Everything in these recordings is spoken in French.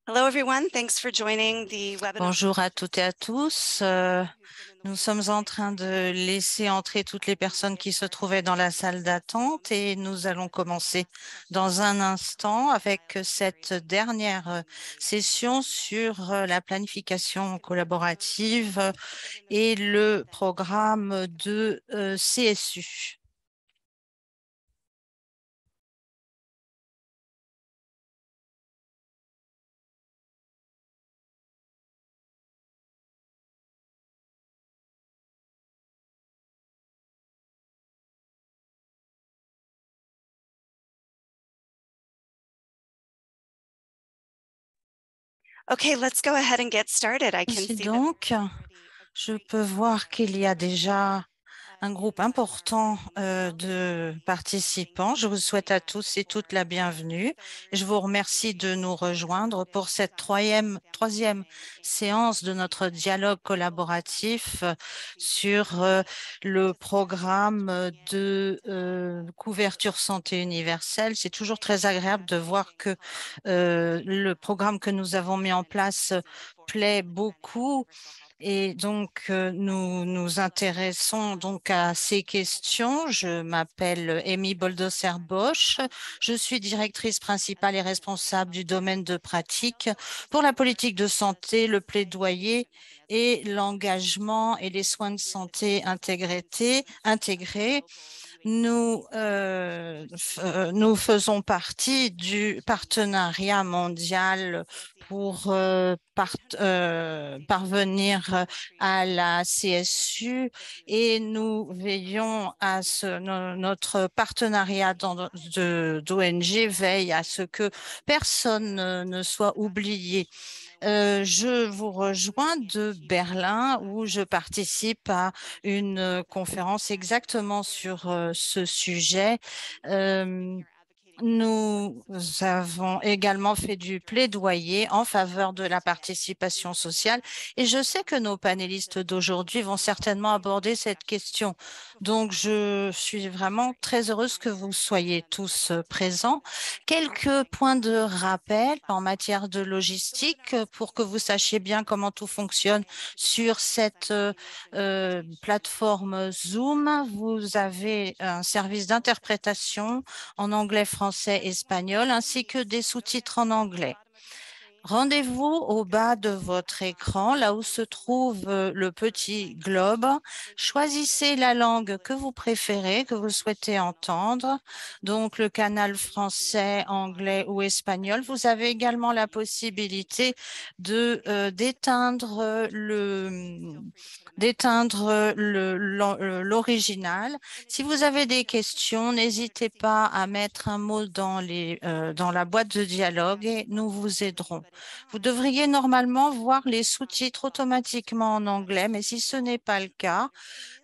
Hello, everyone. Thanks for joining the webinar. Bonjour à toutes et à tous. Nous sommes en train de laisser entrer toutes les personnes qui se trouvaient dans la salle d'attente et nous allons commencer dans un instant avec cette dernière session sur la planification collaborative et le programme de CSU. Okay, let's go ahead and get started. I can Ainsi see that donc, je peux voir qu'il y a déjà un groupe important de participants. Je vous souhaite à tous et toutes la bienvenue. Je vous remercie de nous rejoindre pour cette troisième séance de notre dialogue collaboratif sur le programme de couverture santé universelle. C'est toujours très agréable de voir que le programme que nous avons mis en place plaît beaucoup et donc, nous nous intéressons donc à ces questions. Je m'appelle Amy Boldoser-Bosch. Je suis directrice principale et responsable du domaine de pratique pour la politique de santé, le plaidoyer et l'engagement et les soins de santé intégrés. Nous faisons partie du partenariat mondial pour parvenir à la CSU et nous veillons à notre partenariat d'ONG veille à ce que personne ne soit oublié. Je vous rejoins de Berlin où je participe à une conférence exactement sur ce sujet. Euh, Nous avons également fait du plaidoyer en faveur de la participation sociale et je sais que nos panélistes d'aujourd'hui vont certainement aborder cette question. Donc, je suis vraiment très heureuse que vous soyez tous présents. Quelques points de rappel en matière de logistique pour que vous sachiez bien comment tout fonctionne sur cette plateforme Zoom. Vous avez un service d'interprétation en anglais, français, espagnol, ainsi que des sous-titres en anglais. Rendez-vous au bas de votre écran, là où se trouve le petit globe. Choisissez la langue que vous préférez, que vous souhaitez entendre. Donc, le canal français, anglais ou espagnol. Vous avez également la possibilité de d'éteindre l'original. Si vous avez des questions, n'hésitez pas à mettre un mot dans la boîte de dialogue et nous vous aiderons. Vous devriez normalement voir les sous-titres automatiquement en anglais, mais si ce n'est pas le cas,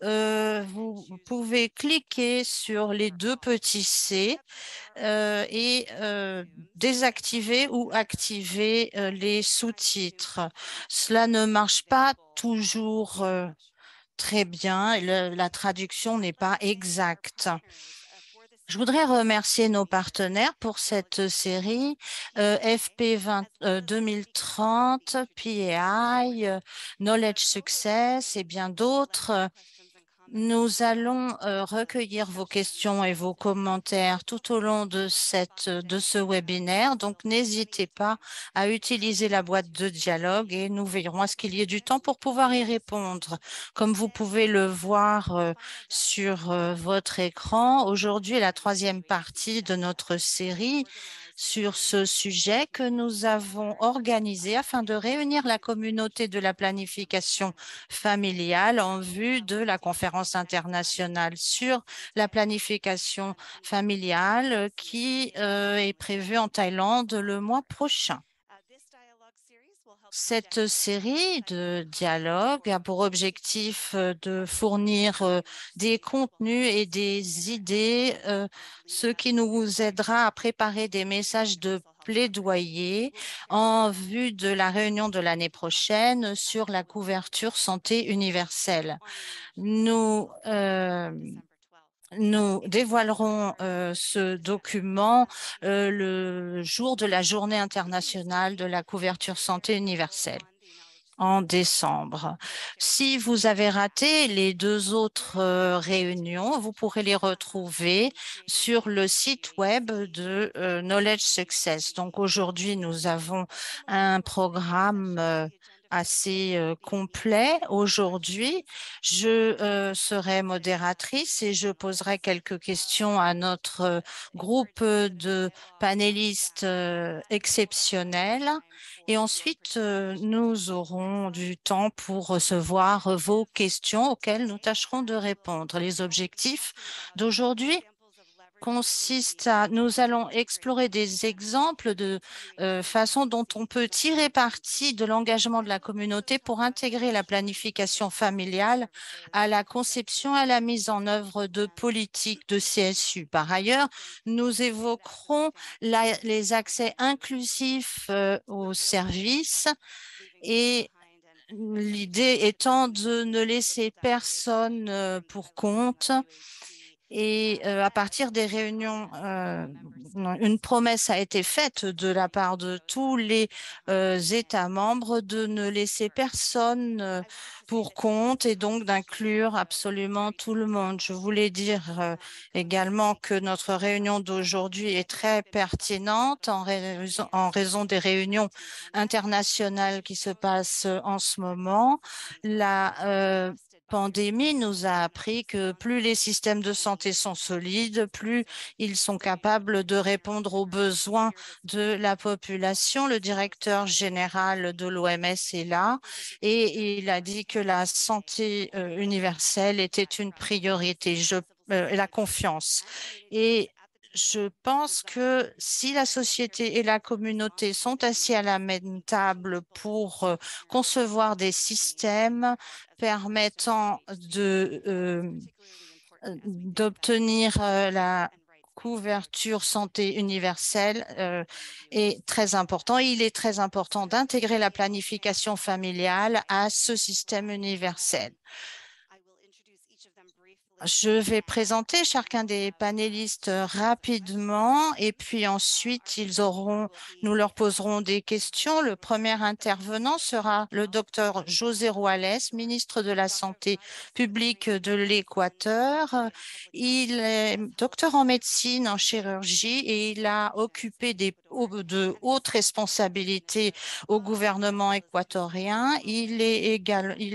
vous pouvez cliquer sur les deux petits C et désactiver ou activer les sous-titres. Cela ne marche pas toujours très bien et la traduction n'est pas exacte. Je voudrais remercier nos partenaires pour cette série FP20, 2030, PAI, Knowledge Success et bien d'autres. Nous allons recueillir vos questions et vos commentaires tout au long de ce webinaire. Donc, n'hésitez pas à utiliser la boîte de dialogue et nous veillerons à ce qu'il y ait du temps pour pouvoir y répondre. Comme vous pouvez le voir sur votre écran, aujourd'hui est la troisième partie de notre série sur ce sujet que nous avons organisé afin de réunir la communauté de la planification familiale en vue de la conférence internationale sur la planification familiale qui est prévue en Thaïlande le mois prochain. Cette série de dialogues a pour objectif de fournir des contenus et des idées, ce qui nous aidera à préparer des messages de plaidoyer en vue de la réunion de l'année prochaine sur la couverture santé universelle. Nous Nous dévoilerons ce document le jour de la Journée internationale de la couverture santé universelle en décembre. Si vous avez raté les deux autres réunions, vous pourrez les retrouver sur le site web de Knowledge Success. Donc aujourd'hui, nous avons un programme assez complet. Aujourd'hui, je serai modératrice et je poserai quelques questions à notre groupe de panélistes exceptionnels. Et ensuite, nous aurons du temps pour recevoir vos questions auxquelles nous tâcherons de répondre. Les objectifs d'aujourd'hui consistent nous allons explorer des exemples de façon dont on peut tirer parti de l'engagement de la communauté pour intégrer la planification familiale à la conception et à la mise en œuvre de politiques de CSU. Par ailleurs, nous évoquerons les accès inclusifs aux services et l'idée étant de ne laisser personne pour compte. Et à partir des réunions, une promesse a été faite de la part de tous les États membres de ne laisser personne pour compte et donc d'inclure absolument tout le monde. Je voulais dire également que notre réunion d'aujourd'hui est très pertinente en raison des réunions internationales qui se passent en ce moment. La pandémie nous a appris que plus les systèmes de santé sont solides, plus ils sont capables de répondre aux besoins de la population. Le directeur général de l'OMS est là et il a dit que la santé universelle était une priorité. La confiance. Et je pense que si la société et la communauté sont assis à la même table pour concevoir des systèmes permettant d'obtenir la couverture santé universelle est très important. Il est très important d'intégrer la planification familiale à ce système universel. Je vais présenter chacun des panélistes rapidement et puis ensuite nous leur poserons des questions. Le premier intervenant sera le docteur José Ruales, ministre de la Santé publique de l'Équateur. Il est docteur en médecine, en chirurgie et il a occupé de hautes responsabilités au gouvernement équatorien. Il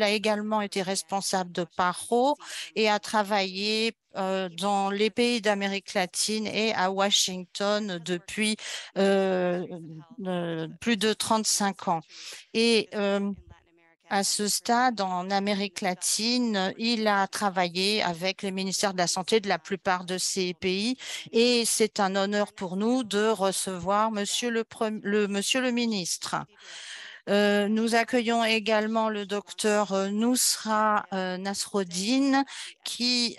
a également été responsable de PARO et a travaillé dans les pays d'Amérique latine et à Washington depuis plus de 35 ans. Et à ce stade, en Amérique latine, il a travaillé avec les ministères de la Santé de la plupart de ces pays et c'est un honneur pour nous de recevoir Monsieur le ministre. Nous accueillons également le docteur Nousra Nasroddin qui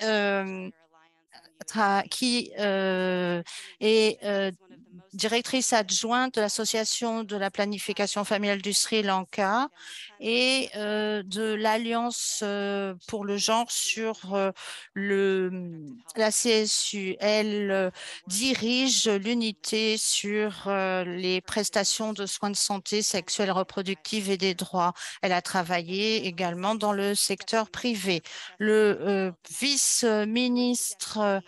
est directrice adjointe de l'Association de la planification familiale du Sri Lanka et de l'Alliance pour le genre sur la CSU. Elle dirige l'unité sur les prestations de soins de santé sexuelle, reproductive et des droits. Elle a travaillé également dans le secteur privé. Le vice-ministre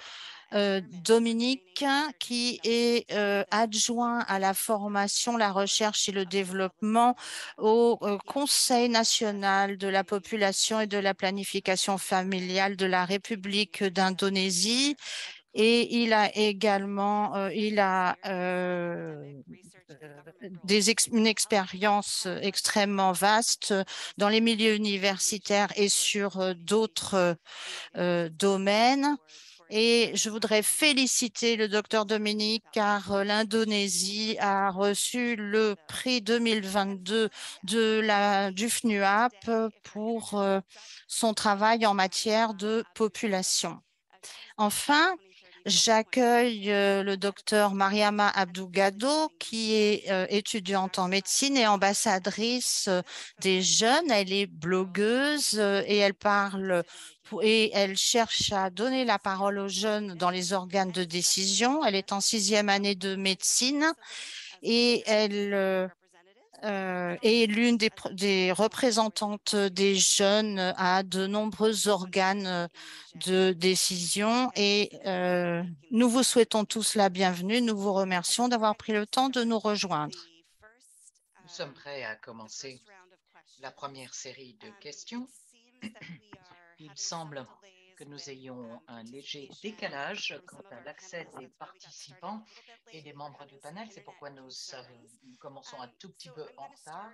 Dominique, qui est adjoint à la formation, la recherche et le développement au Conseil national de la population et de la planification familiale de la République d'Indonésie. Et il a également une expérience extrêmement vaste dans les milieux universitaires et sur d'autres domaines. Et je voudrais féliciter le docteur Dominique car l'Indonésie a reçu le prix 2022 du FNUAP pour son travail en matière de population. Enfin, J'accueille le docteur Mariama Abdou-Gado, qui est étudiante en médecine et ambassadrice des jeunes. Elle est blogueuse et elle parle et elle cherche à donner la parole aux jeunes dans les organes de décision. Elle est en 6e année de médecine et elle est l'une des représentantes des jeunes à de nombreux organes de décision et nous vous souhaitons tous la bienvenue. Nous vous remercions d'avoir pris le temps de nous rejoindre. Nous sommes prêts à commencer la première série de questions. Il semble que nous ayons un léger décalage quant à l'accès des participants et des membres du panel. C'est pourquoi nous commençons un tout petit peu en retard.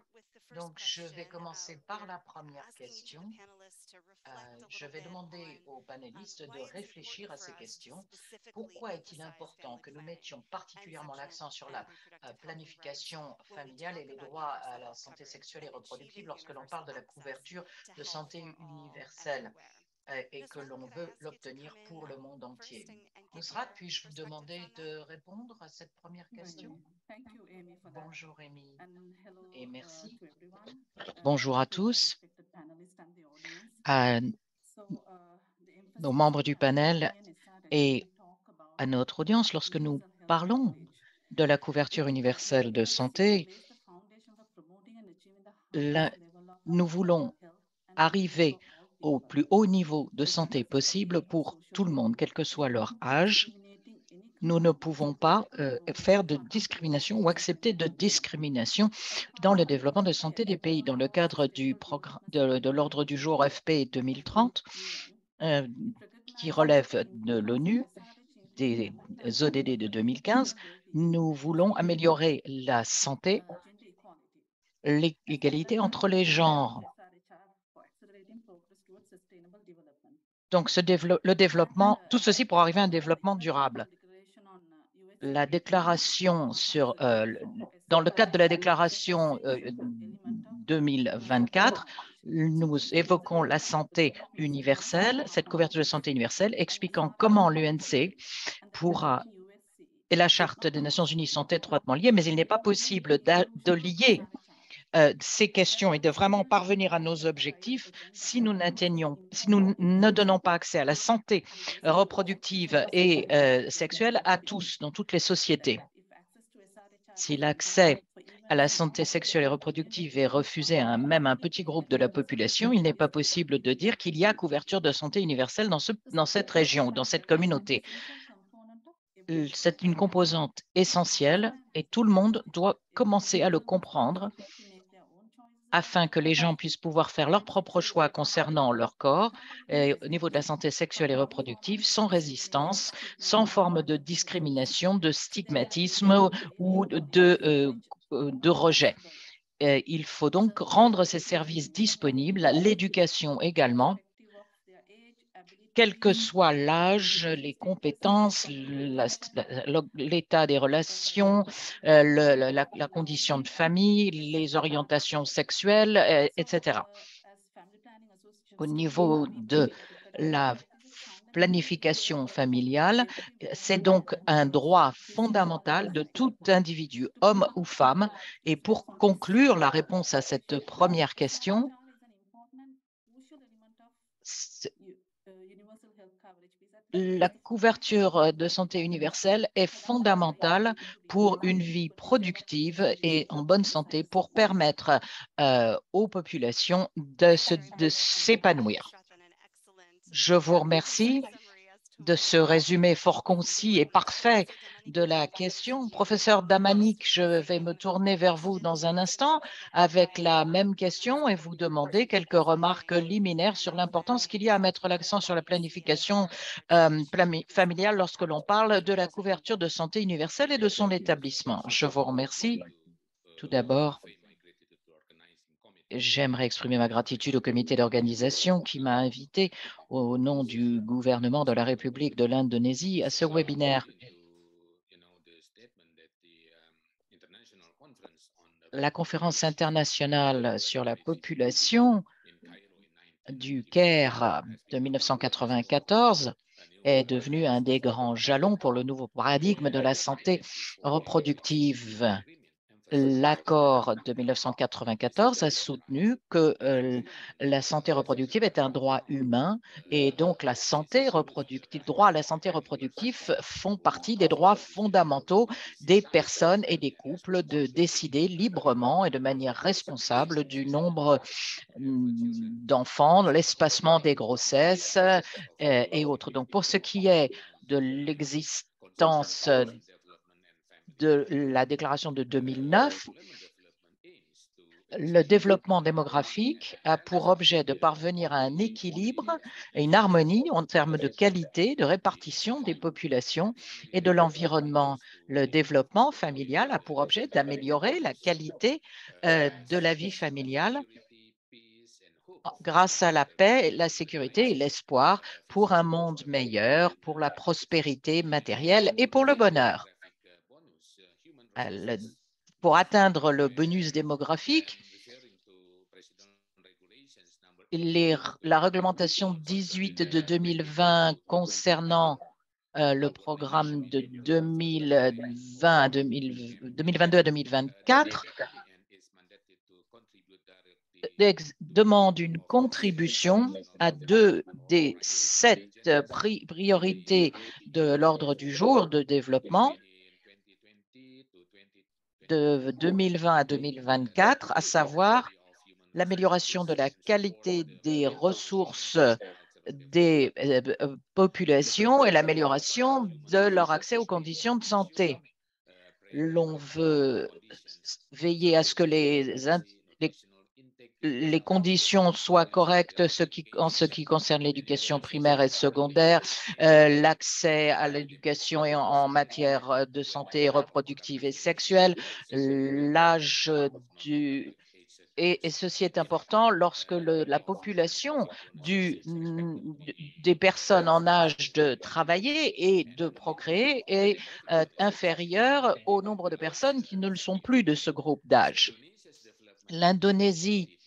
Donc, je vais commencer par la première question. Je vais demander aux panélistes de réfléchir à ces questions. Pourquoi est-il important que nous mettions particulièrement l'accent sur la planification familiale et les droits à la santé sexuelle et reproductive lorsque l'on parle de la couverture de santé universelle et que l'on veut l'obtenir pour le monde entier? Nusrat, puis-je vous demander de répondre à cette première question? Bonjour Amy et merci. Bonjour à tous, à nos membres du panel et à notre audience. Lorsque nous parlons de la couverture universelle de santé, nous voulons arriver au plus haut niveau de santé possible pour tout le monde, quel que soit leur âge. Nous ne pouvons pas faire de discrimination ou accepter de discrimination dans le développement de santé des pays. Dans le cadre du programme de l'ordre du jour FP 2030, qui relève de l'ONU, des ODD de 2015, nous voulons améliorer la santé, l'égalité entre les genres. Donc, le développement, tout ceci pour arriver à un développement durable. La déclaration dans le cadre de la déclaration 2024, nous évoquons la santé universelle, cette couverture de santé universelle, expliquant comment l'UNC pourra, et la Charte des Nations Unies sont étroitement liées, mais il n'est pas possible de lier ces questions et de vraiment parvenir à nos objectifs si nous ne donnons pas accès à la santé reproductive et sexuelle à tous, dans toutes les sociétés. Si l'accès à la santé sexuelle et reproductive est refusé à même un petit groupe de la population, il n'est pas possible de dire qu'il y a couverture de santé universelle dans cette région, dans cette communauté. C'est une composante essentielle et tout le monde doit commencer à le comprendre afin que les gens puissent pouvoir faire leurs propres choix concernant leur corps au niveau de la santé sexuelle et reproductive sans résistance, sans forme de discrimination, de stigmatisme ou de rejet. Il faut donc rendre ces services disponibles, l'éducation également, quel que soit l'âge, les compétences, l'état des relations, la condition de famille, les orientations sexuelles, etc. Au niveau de la planification familiale, c'est donc un droit fondamental de tout individu, homme ou femme. Et pour conclure la réponse à cette première question, la couverture de santé universelle est fondamentale pour une vie productive et en bonne santé pour permettre aux populations de s'épanouir. Je vous remercie de ce résumé fort concis et parfait de la question. Professeur Damanik, je vais me tourner vers vous dans un instant avec la même question et vous demander quelques remarques liminaires sur l'importance qu'il y a à mettre l'accent sur la planification familiale lorsque l'on parle de la couverture de santé universelle et de son établissement. Je vous remercie. Tout d'abord, j'aimerais exprimer ma gratitude au comité d'organisation qui m'a invité au nom du gouvernement de la République de l'Indonésie à ce webinaire. La conférence internationale sur la population du Caire de 1994 est devenu un des grands jalons pour le nouveau paradigme de la santé reproductive. L'accord de 1994 a soutenu que la santé reproductive est un droit humain et donc la santé reproductive, droit à la santé reproductive font partie des droits fondamentaux des personnes et des couples de décider librement et de manière responsable du nombre d'enfants, l'espacement des grossesses et autres. Donc, pour ce qui est de l'existence de la déclaration de 2009, le développement démographique a pour objet de parvenir à un équilibre et une harmonie en termes de qualité, de répartition des populations et de l'environnement. Le développement familial a pour objet d'améliorer la qualité de la vie familiale grâce à la paix, la sécurité et l'espoir pour un monde meilleur, pour la prospérité matérielle et pour le bonheur. Pour atteindre le bonus démographique, la réglementation 18 de 2020 concernant le programme de 2022 à 2024 demande une contribution à 2 des 7 priorités de l'ordre du jour de développement de 2020 à 2024, à savoir l'amélioration de la qualité des ressources des populations et l'amélioration de leur accès aux conditions de santé. L'on veut veiller à ce que les conditions soient correctes en ce qui concerne l'éducation primaire et secondaire, l'accès à l'éducation en matière de santé reproductive et sexuelle, l'âge et ceci est important lorsque la population des personnes en âge de travailler et de procréer est inférieure au nombre de personnes qui ne le sont plus de ce groupe d'âge. L'Indonésie,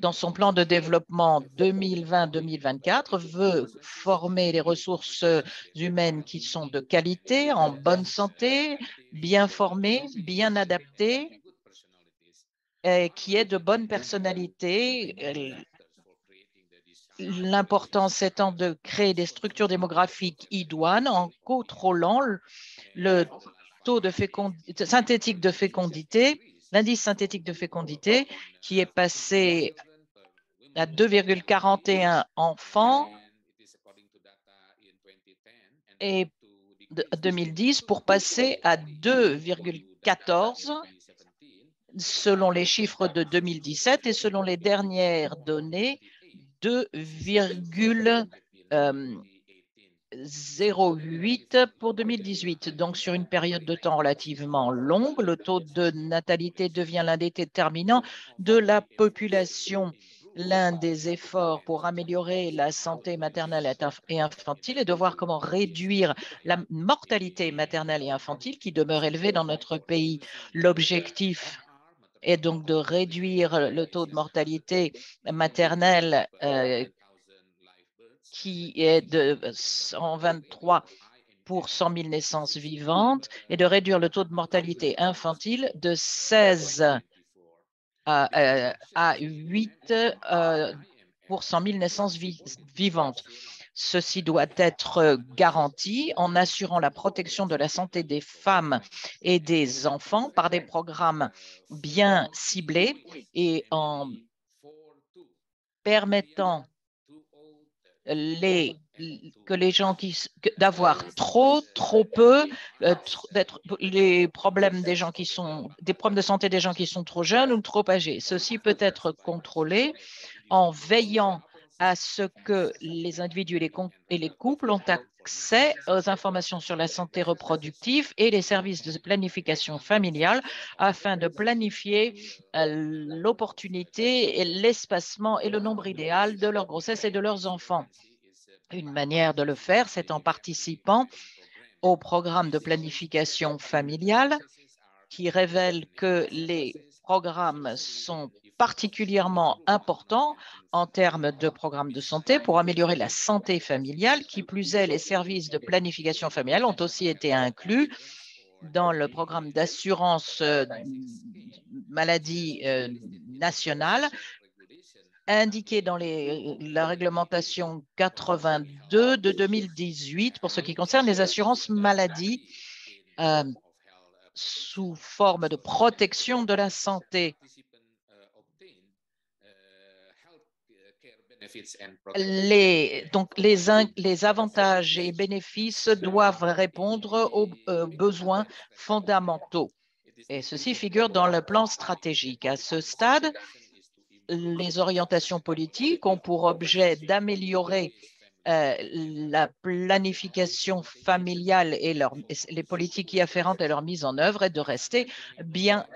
dans son plan de développement 2020-2024, veut former les ressources humaines qui sont de qualité, en bonne santé, bien formées, bien adaptées, qui est de bonne personnalité. L'importance étant de créer des structures démographiques idoines en contrôlant le taux de synthétique de fécondité, l'indice synthétique de fécondité qui est passé à 2,41 enfants et 2010 pour passer à 2,14 selon les chiffres de 2017 et selon les dernières données, 2,08 pour 2018. Donc, sur une période de temps relativement longue, le taux de natalité devient l'un des déterminants de la population. L'un des efforts pour améliorer la santé maternelle et infantile est de voir comment réduire la mortalité maternelle et infantile qui demeure élevée dans notre pays. L'objectif est donc de réduire le taux de mortalité maternelle qui est de 123 pour 100 000 naissances vivantes et de réduire le taux de mortalité infantile de 16 à 8 pour 100 000 naissances vivantes. Ceci doit être garanti en assurant la protection de la santé des femmes et des enfants par des programmes bien ciblés et en permettant d'avoir trop peu, les problèmes des gens des problèmes de santé des gens qui sont trop jeunes ou trop âgés. Ceci peut être contrôlé en veillant à ce que les individus et les couples ont accès aux informations sur la santé reproductive et les services de planification familiale afin de planifier l'opportunité, l'espacement et le nombre idéal de leur grossesse et de leurs enfants. Une manière de le faire, c'est en participant au programme de planification familiale qui révèle que les programmes sont particulièrement important en termes de programmes de santé pour améliorer la santé familiale. Qui plus est, les services de planification familiale ont aussi été inclus dans le programme d'assurance maladie nationale, indiqué dans la réglementation 82 de 2018 pour ce qui concerne les assurances maladie sous forme de protection de la santé. Les avantages et bénéfices doivent répondre aux besoins fondamentaux. Et ceci figure dans le plan stratégique. À ce stade, les orientations politiques ont pour objet d'améliorer la planification familiale et les politiques y afférentes à leur mise en œuvre et de rester bien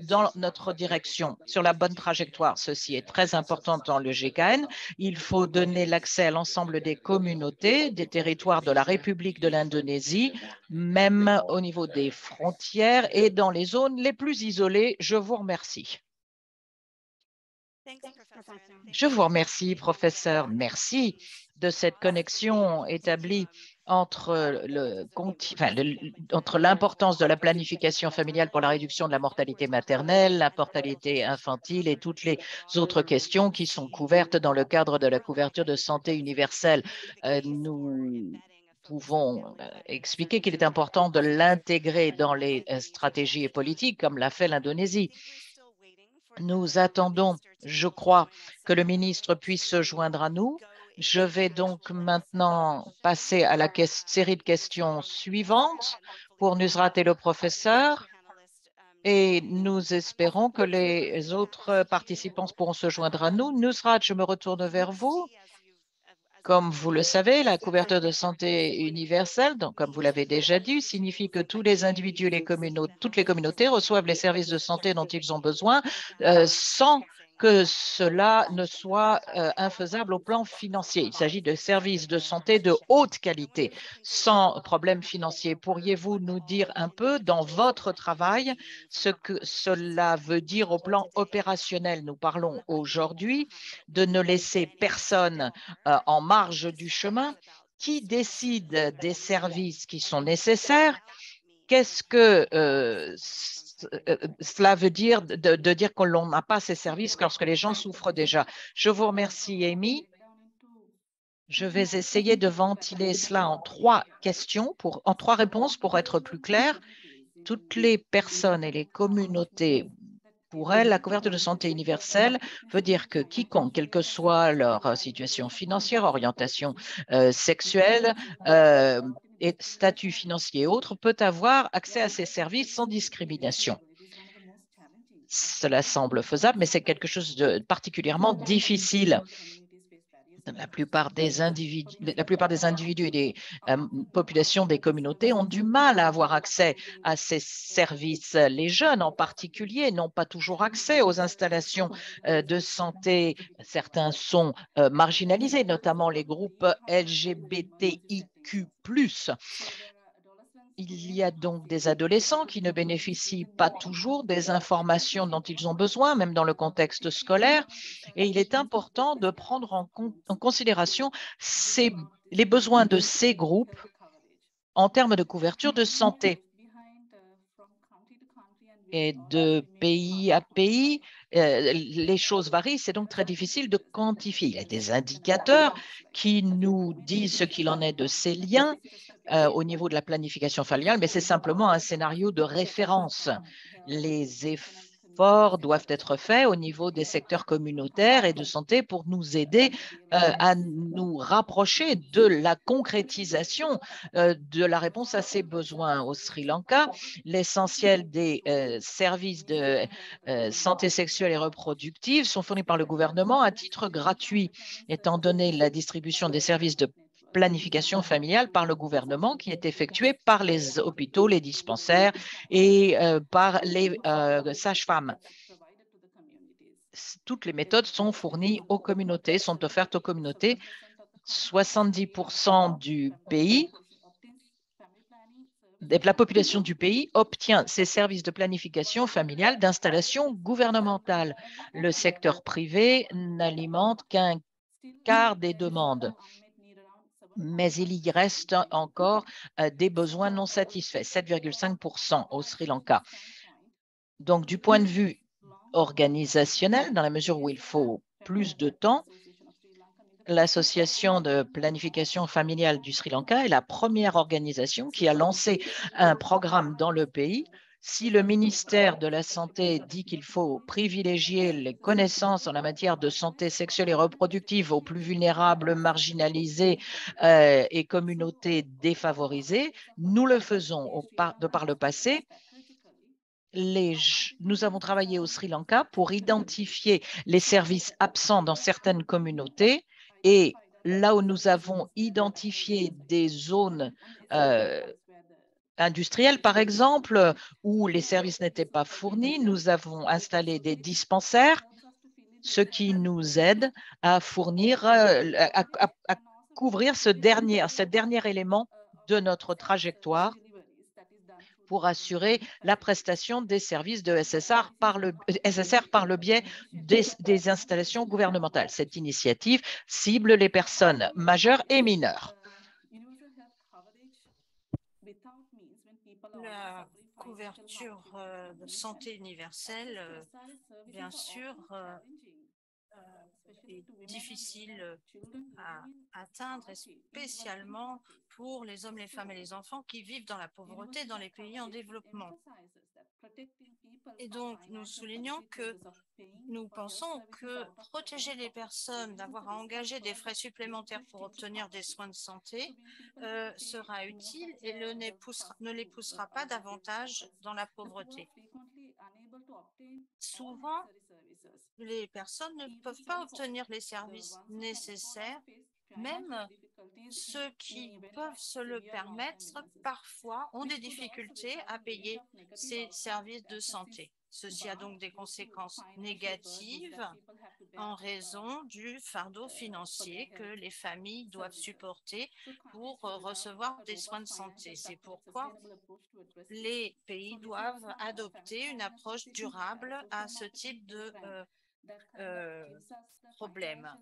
dans notre direction, sur la bonne trajectoire. Ceci est très important dans le GKN. Il faut donner l'accès à l'ensemble des communautés, des territoires de la République de l'Indonésie, même au niveau des frontières et dans les zones les plus isolées. Je vous remercie. Je vous remercie, professeur. Merci de cette connexion établie entre l'importance de la planification familiale pour la réduction de la mortalité maternelle, la mortalité infantile et toutes les autres questions qui sont couvertes dans le cadre de la couverture de santé universelle. Nous pouvons expliquer qu'il est important de l'intégrer dans les stratégies et politiques, comme l'a fait l'Indonésie. Nous attendons, je crois, que le ministre puisse se joindre à nous. Je vais donc maintenant passer à la série de questions suivantes pour Nusrat et le professeur. Et nous espérons que les autres participants pourront se joindre à nous. Nusrat, je me retourne vers vous. Comme vous le savez, la couverture de santé universelle, donc comme vous l'avez déjà dit, signifie que tous les individus et toutes les communautés reçoivent les services de santé dont ils ont besoin sans que cela ne soit infaisable au plan financier. Il s'agit de services de santé de haute qualité, sans problème financier. Pourriez-vous nous dire un peu dans votre travail ce que cela veut dire au plan opérationnel? Nous parlons aujourd'hui de ne laisser personne en marge du chemin. Qui décide des services qui sont nécessaires? Qu'est-ce que cela veut dire de dire que l'on n'a pas ces services lorsque les gens souffrent déjà? Je vous remercie, Amy. Je vais essayer de ventiler cela en trois réponses pour être plus clair. Toutes les personnes et les communautés, pour elles, la couverture de santé universelle veut dire que quiconque, quelle que soit leur situation financière, orientation sexuelle, et statut financier et autres, peut avoir accès à ces services sans discrimination. Cela semble faisable, mais c'est quelque chose de particulièrement difficile. La plupart des individus et des populations des communautés ont du mal à avoir accès à ces services. Les jeunes en particulier n'ont pas toujours accès aux installations de santé. Certains sont marginalisés, notamment les groupes LGBTIQ+. Il y a donc des adolescents qui ne bénéficient pas toujours des informations dont ils ont besoin, même dans le contexte scolaire, et il est important de prendre en considération les besoins de ces groupes en termes de couverture de santé. Et de pays à pays, les choses varient, c'est donc très difficile de quantifier. Il y a des indicateurs qui nous disent ce qu'il en est de ces liens au niveau de la planification familiale, mais c'est simplement un scénario de référence. Les efforts doivent être faits au niveau des secteurs communautaires et de santé pour nous aider à nous rapprocher de la concrétisation de la réponse à ces besoins. Au Sri Lanka, l'essentiel des services de santé sexuelle et reproductive sont fournis par le gouvernement à titre gratuit, étant donné la distribution des services de planification familiale par le gouvernement qui est effectuée par les hôpitaux, les dispensaires et par les sages-femmes. Toutes les méthodes sont fournies aux communautés, sont offertes aux communautés. 70% du pays la population du pays obtient ces services de planification familiale d'installation gouvernementale. Le secteur privé n'alimente qu'un quart des demandes, mais il y reste encore des besoins non satisfaits, 7,5% au Sri Lanka. Donc, du point de vue organisationnel, dans la mesure où il faut plus de temps, l'Association de planification familiale du Sri Lanka est la première organisation qui a lancé un programme dans le pays. Si le ministère de la Santé dit qu'il faut privilégier les connaissances en la matière de santé sexuelle et reproductive aux plus vulnérables, marginalisés et communautés défavorisées, nous le faisons de par le passé. Nous avons travaillé au Sri Lanka pour identifier les services absents dans certaines communautés et là où nous avons identifié des zones industrielles, par exemple, où les services n'étaient pas fournis, nous avons installé des dispensaires, ce qui nous aide à fournir, à couvrir cet dernier élément de notre trajectoire pour assurer la prestation des services de SSR par le biais des installations gouvernementales. Cette initiative cible les personnes majeures et mineures. La couverture de santé universelle, bien sûr, est difficile à atteindre, spécialement pour les hommes, les femmes et les enfants qui vivent dans la pauvreté dans les pays en développement. Et donc, nous soulignons que nous pensons que protéger les personnes d'avoir à engager des frais supplémentaires pour obtenir des soins de santé sera utile et ne les poussera pas davantage dans la pauvreté. Souvent, les personnes ne peuvent pas obtenir les services nécessaires, même ceux qui peuvent se le permettre, parfois, ont des difficultés à payer ces services de santé. Ceci a donc des conséquences négatives en raison du fardeau financier que les familles doivent supporter pour recevoir des soins de santé. C'est pourquoi les pays doivent adopter une approche durable à ce type de problème.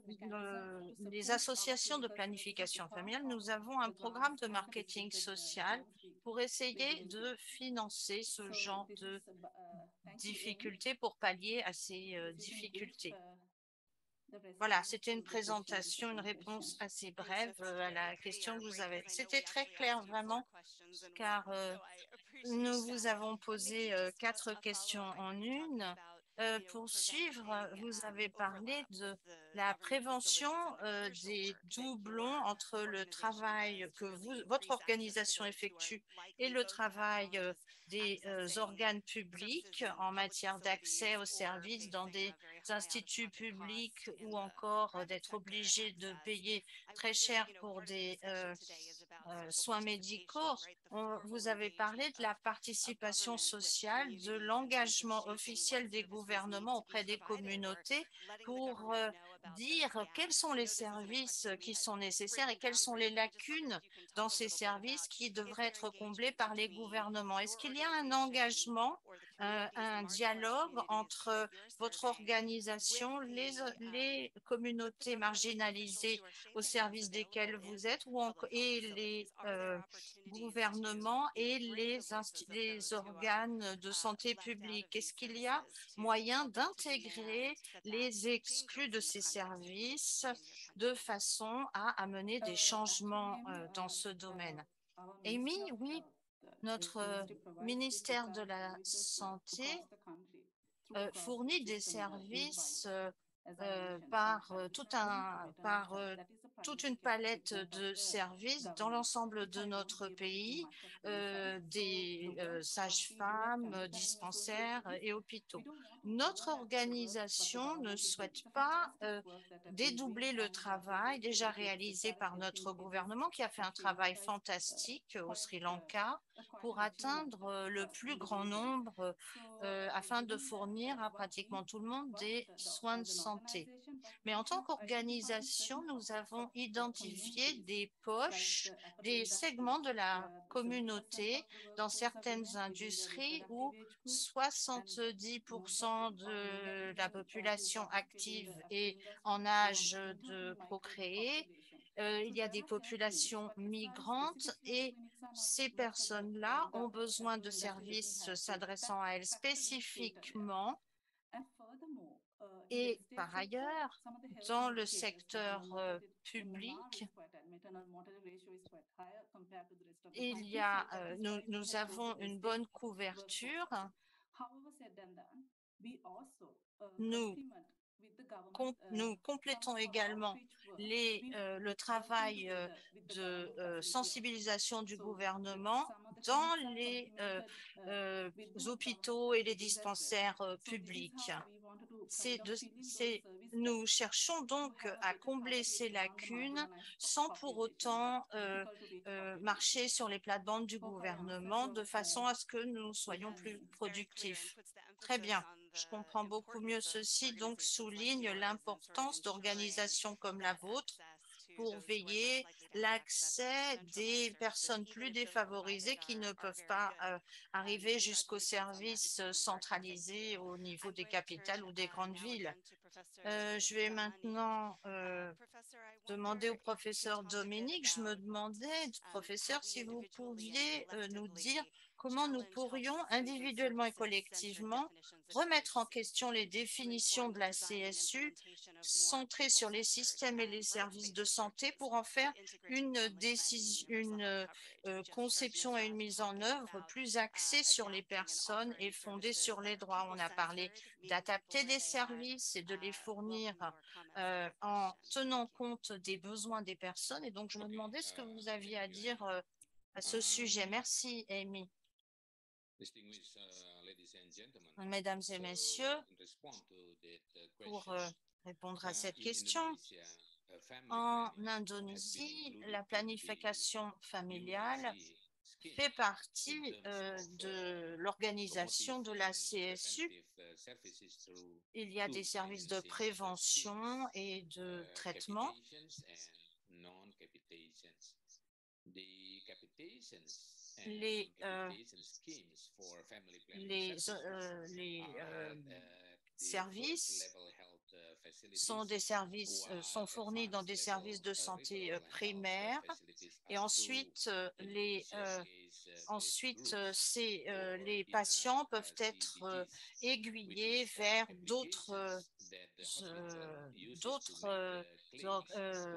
Les associations de planification familiale, nous avons un programme de marketing social pour essayer de financer ce genre de difficultés pour pallier à ces difficultés. Voilà, c'était une présentation, une réponse assez brève à la question que vous avez. C'était très clair, vraiment, car nous vous avons posé 4 questions en une. Pour suivre, vous avez parlé de la prévention des doublons entre le travail que votre organisation effectue et le travail des organes publics en matière d'accès aux services dans des instituts publics ou encore d'être obligé de payer très cher pour des soins médicaux. Vous avez parlé de la participation sociale, de l'engagement officiel des gouvernements auprès des communautés pour dire quels sont les services qui sont nécessaires et quelles sont les lacunes dans ces services qui devraient être comblés par les gouvernements. Est-ce qu'il y a un engagement, un dialogue entre votre organisation, les communautés marginalisées au service desquelles vous êtes et les gouvernements et les organes de santé publique? Est-ce qu'il y a moyen d'intégrer les exclus de ces services de façon à amener des changements dans ce domaine? Amy, oui, notre ministère de la Santé fournit des services par toute une palette de services dans l'ensemble de notre pays, des sages-femmes, dispensaires et hôpitaux. Notre organisation ne souhaite pas dédoubler le travail déjà réalisé par notre gouvernement qui a fait un travail fantastique au Sri Lanka pour atteindre le plus grand nombre afin de fournir à pratiquement tout le monde des soins de santé. Mais en tant qu'organisation, nous avons identifié des poches, des segments de la communauté dans certaines industries où 70% de la population active est en âge de procréer. Il y a des populations migrantes et ces personnes-là ont besoin de services s'adressant à elles spécifiquement. Et par ailleurs, dans le secteur public, nous avons une bonne couverture. Nous Nous complétons également le travail de sensibilisation du gouvernement dans les hôpitaux et les dispensaires publics. Nous cherchons donc à combler ces lacunes sans pour autant marcher sur les plates-bandes du gouvernement de façon à ce que nous soyons plus productifs. Très bien, je comprends beaucoup mieux ceci, donc souligne l'importance d'organisations comme la vôtre pour veiller l'accès des personnes plus défavorisées qui ne peuvent pas arriver jusqu'aux services centralisés au niveau des capitales ou des grandes villes. Je vais maintenant demander au professeur Dominique. Je me demandais, professeur, si vous pouviez nous dire comment nous pourrions individuellement et collectivement remettre en question les définitions de la CSU centrées sur les systèmes et les services de santé pour en faire une conception et une mise en œuvre plus axée sur les personnes et fondée sur les droits. On a parlé d'adapter des services et de les fournir en tenant compte des besoins des personnes. Et donc, je me demandais ce que vous aviez à dire à ce sujet. Merci, Amy. Mesdames et messieurs, pour répondre à cette question, en Indonésie, la planification familiale fait partie de l'organisation de la CSU. Il y a des services de prévention et de traitement. Les services sont fournis dans des services de santé primaires et ensuite les patients peuvent être aiguillés vers d'autres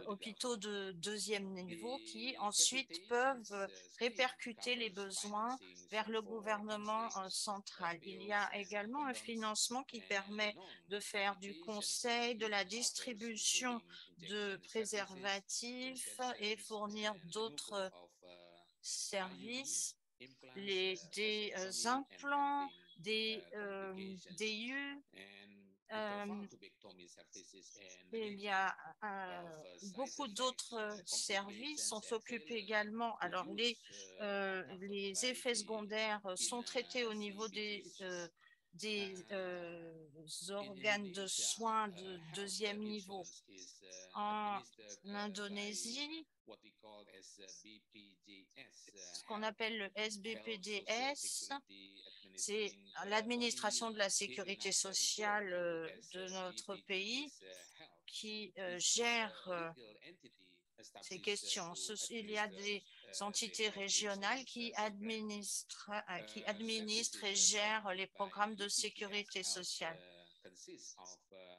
hôpitaux de deuxième niveau qui ensuite peuvent répercuter les besoins vers le gouvernement central. Il y a également un financement qui permet de faire du conseil, de la distribution de préservatifs et fournir d'autres services, des implants, des DIU. Il y a beaucoup d'autres services. On s'occupe également. Alors, les effets secondaires sont traités au niveau des organes de soins de deuxième niveau. En Indonésie, ce qu'on appelle le SBPDS, c'est l'administration de la sécurité sociale de notre pays qui gère ces questions. Il y a des entités régionales qui administrent et gèrent les programmes de sécurité sociale.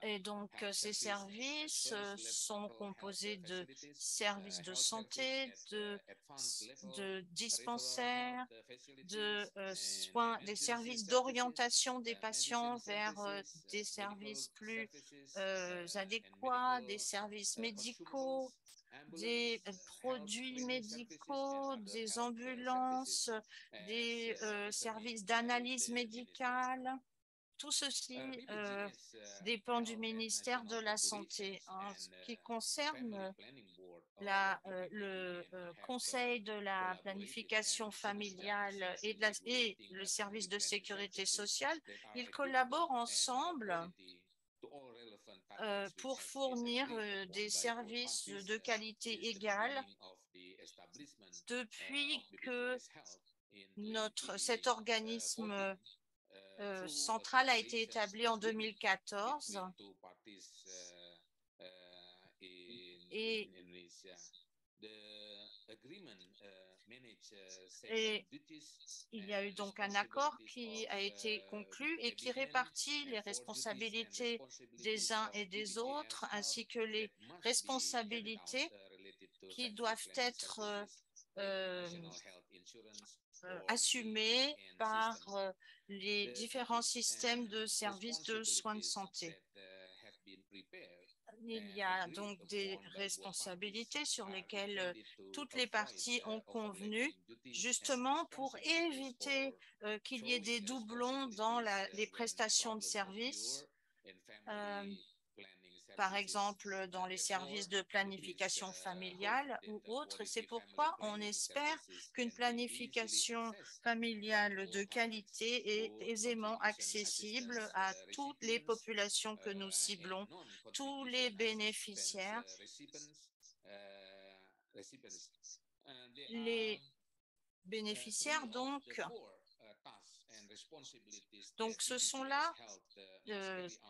Et donc, ces services sont composés de services de santé, de dispensaires, de soins, des services d'orientation des patients vers des services plus adéquats, des services médicaux, des produits médicaux, des ambulances, des services d'analyse médicale. Tout ceci dépend du ministère de la Santé. En ce qui concerne le Conseil de la planification familiale et le service de sécurité sociale, ils collaborent ensemble pour fournir des services de qualité égale depuis que cet organisme central a été établi en 2014 et il y a eu donc un accord qui a été conclu et qui répartit les responsabilités des uns et des autres, ainsi que les responsabilités qui doivent être assumées par les différents systèmes de services de soins de santé. Il y a donc des responsabilités sur lesquelles toutes les parties ont convenu, justement pour éviter qu'il y ait des doublons dans les prestations de services. Par exemple, dans les services de planification familiale ou autres. Et c'est pourquoi on espère qu'une planification familiale de qualité est aisément accessible à toutes les populations que nous ciblons, tous les bénéficiaires. Les bénéficiaires, donc ce sont là,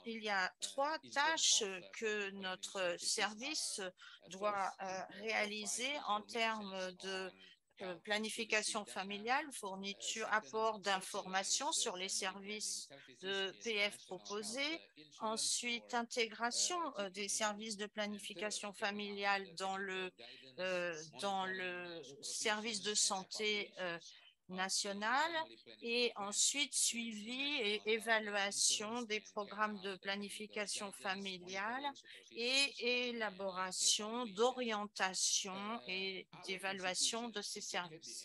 il y a 3 tâches que notre service doit réaliser en termes de planification familiale, fourniture, apport d'informations sur les services de PF proposés, ensuite intégration des services de planification familiale dans le service de santé nationale et ensuite suivi et évaluation des programmes de planification familiale et élaboration d'orientation et d'évaluation de ces services.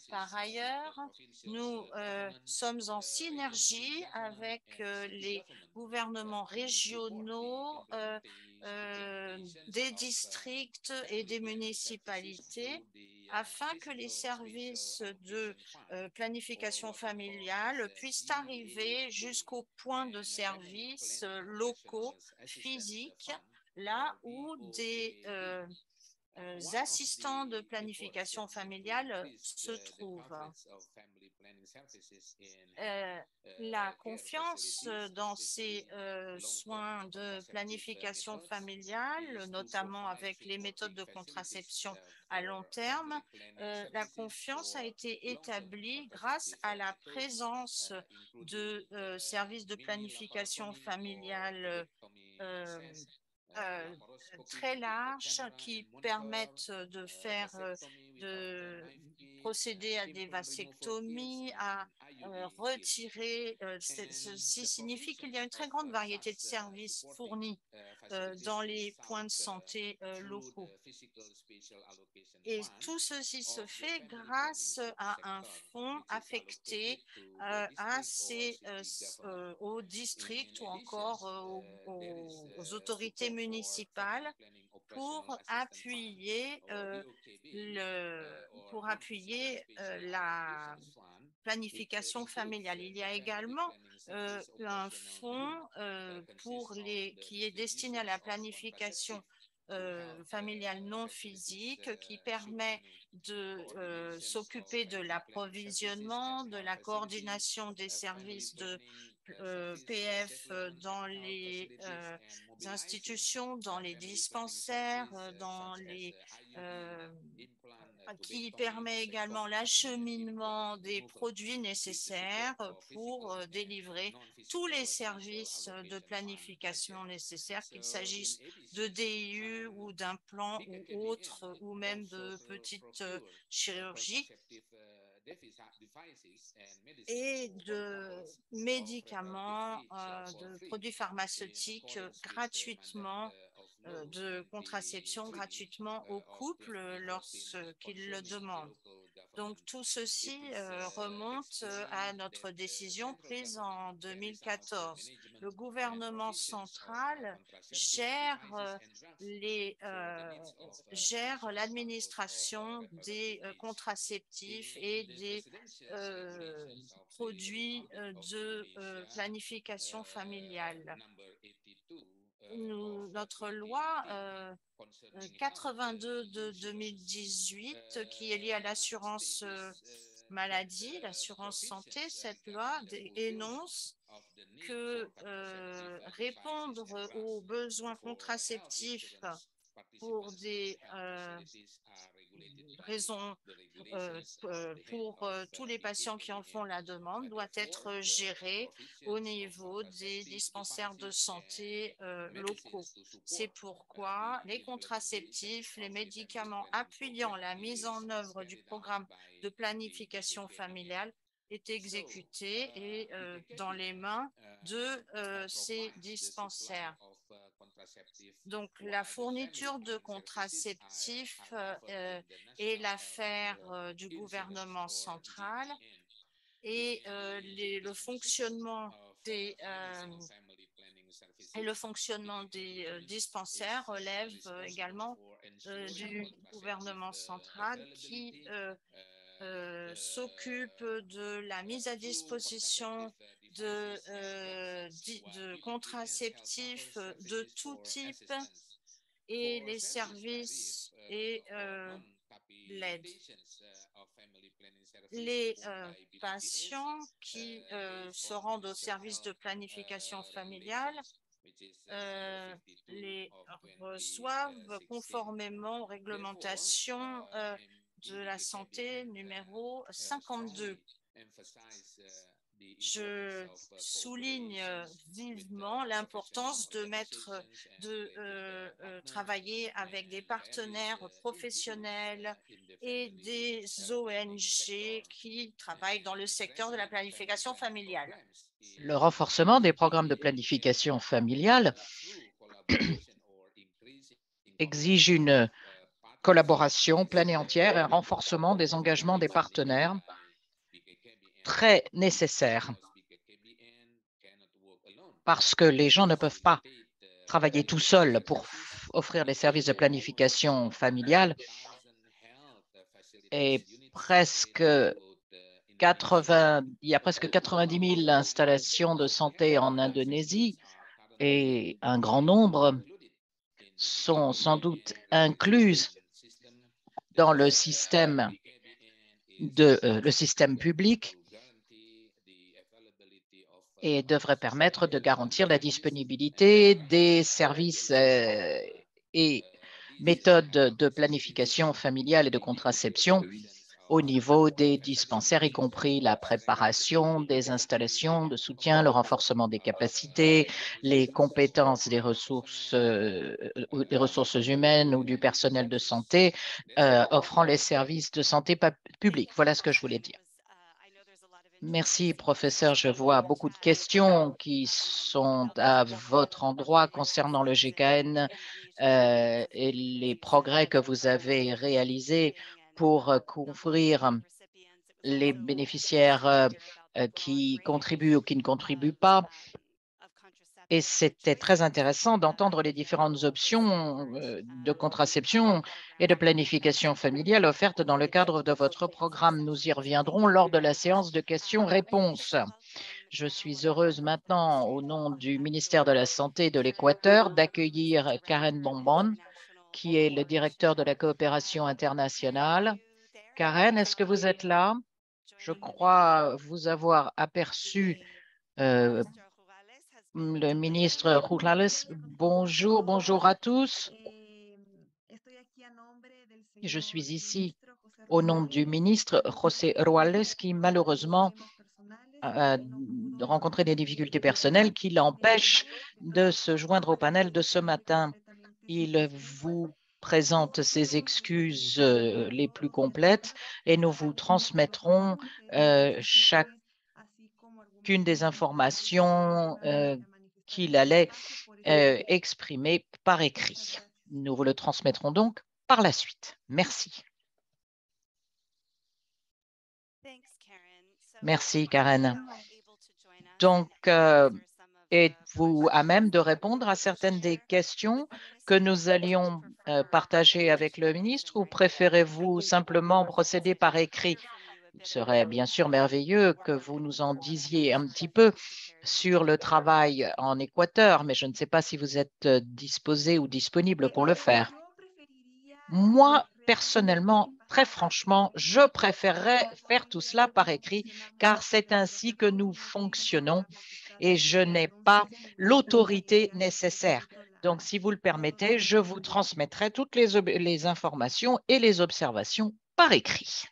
Par ailleurs, nous sommes en synergie avec les gouvernements régionaux des districts et des municipalités afin que les services de planification familiale puissent arriver jusqu'au point de service locaux, physiques, là où des assistants de planification familiale se trouvent. La confiance dans ces soins de planification familiale, notamment avec les méthodes de contraception à long terme, la confiance a été établie grâce à la présence de services de planification familiale très larges qui permettent de procéder à des vasectomies, à retirer. Ceci signifie qu'il y a une très grande variété de services fournis dans les points de santé locaux. Et tout ceci se fait grâce à un fonds affecté aux districts ou encore aux autorités municipales pour appuyer la planification familiale. Il y a également un fonds qui est destiné à la planification familiale non physique qui permet de s'occuper de l'approvisionnement, de la coordination des services de PF dans les institutions, dans les dispensaires, qui permet également l'acheminement des produits nécessaires pour délivrer tous les services de planification nécessaires, qu'il s'agisse de DIU ou d'implants ou autres, ou même de petites chirurgies et de médicaments, de produits pharmaceutiques gratuitement, de contraception gratuitement aux couples lorsqu'ils le demandent. Donc, tout ceci remonte à notre décision prise en 2014. Le gouvernement central gère l'administration des contraceptifs et des produits de planification familiale. Notre loi 82 de 2018 qui est liée à l'assurance maladie, l'assurance santé, cette loi énonce que répondre aux besoins contraceptifs pour des raisons pour tous les patients qui en font la demande doit être géré au niveau des dispensaires de santé locaux. C'est pourquoi les contraceptifs, les médicaments appuyant la mise en œuvre du programme de planification familiale est exécuté et dans les mains de ces dispensaires. Donc, la fourniture de contraceptifs est l'affaire du gouvernement central et le fonctionnement des dispensaires relève également du gouvernement central qui s'occupe de la mise à disposition de contraceptifs de tout type et les services et l'aide. Les patients qui se rendent au service de planification familiale les reçoivent conformément aux réglementations de la santé numéro 52. Je souligne vivement l'importance de travailler avec des partenaires professionnels et des ONG qui travaillent dans le secteur de la planification familiale. Le renforcement des programmes de planification familiale exige une collaboration pleine et entière et un renforcement des engagements des partenaires très nécessaire parce que les gens ne peuvent pas travailler tout seuls pour offrir des services de planification familiale et il y a presque 90 000 installations de santé en Indonésie et un grand nombre sont sans doute incluses dans le système public et devrait permettre de garantir la disponibilité des services et méthodes de planification familiale et de contraception au niveau des dispensaires, y compris la préparation des installations de soutien, le renforcement des capacités, les compétences des ressources humaines ou du personnel de santé offrant les services de santé publique. Voilà ce que je voulais dire. Merci, professeur. Je vois beaucoup de questions qui sont à votre endroit concernant le GKN et les progrès que vous avez réalisés pour couvrir les bénéficiaires qui contribuent ou qui ne contribuent pas. Et c'était très intéressant d'entendre les différentes options de contraception et de planification familiale offertes dans le cadre de votre programme. Nous y reviendrons lors de la séance de questions-réponses. Je suis heureuse maintenant, au nom du ministère de la Santé de l'Équateur, d'accueillir Karen Bonbon, qui est le directeur de la coopération internationale. Karen, est-ce que vous êtes là? Je crois vous avoir aperçu le ministre Ruales. Bonjour à tous. Je suis ici au nom du ministre José Ruales qui malheureusement a rencontré des difficultés personnelles qui l'empêchent de se joindre au panel de ce matin. Il vous présente ses excuses les plus complètes et nous vous transmettrons chacune des informations qu'il allait exprimer par écrit. Nous vous le transmettrons donc par la suite. Merci. Merci, Karen. Donc, êtes-vous à même de répondre à certaines des questions que nous allions partager avec le ministre ou préférez-vous simplement procéder par écrit? Il serait bien sûr merveilleux que vous nous en disiez un petit peu sur le travail en Équateur, mais je ne sais pas si vous êtes disposé ou disponible pour le faire. Moi, personnellement, très franchement, je préférerais faire tout cela par écrit car c'est ainsi que nous fonctionnons et je n'ai pas l'autorité nécessaire. Donc, si vous le permettez, je vous transmettrai toutes les informations et les observations par écrit.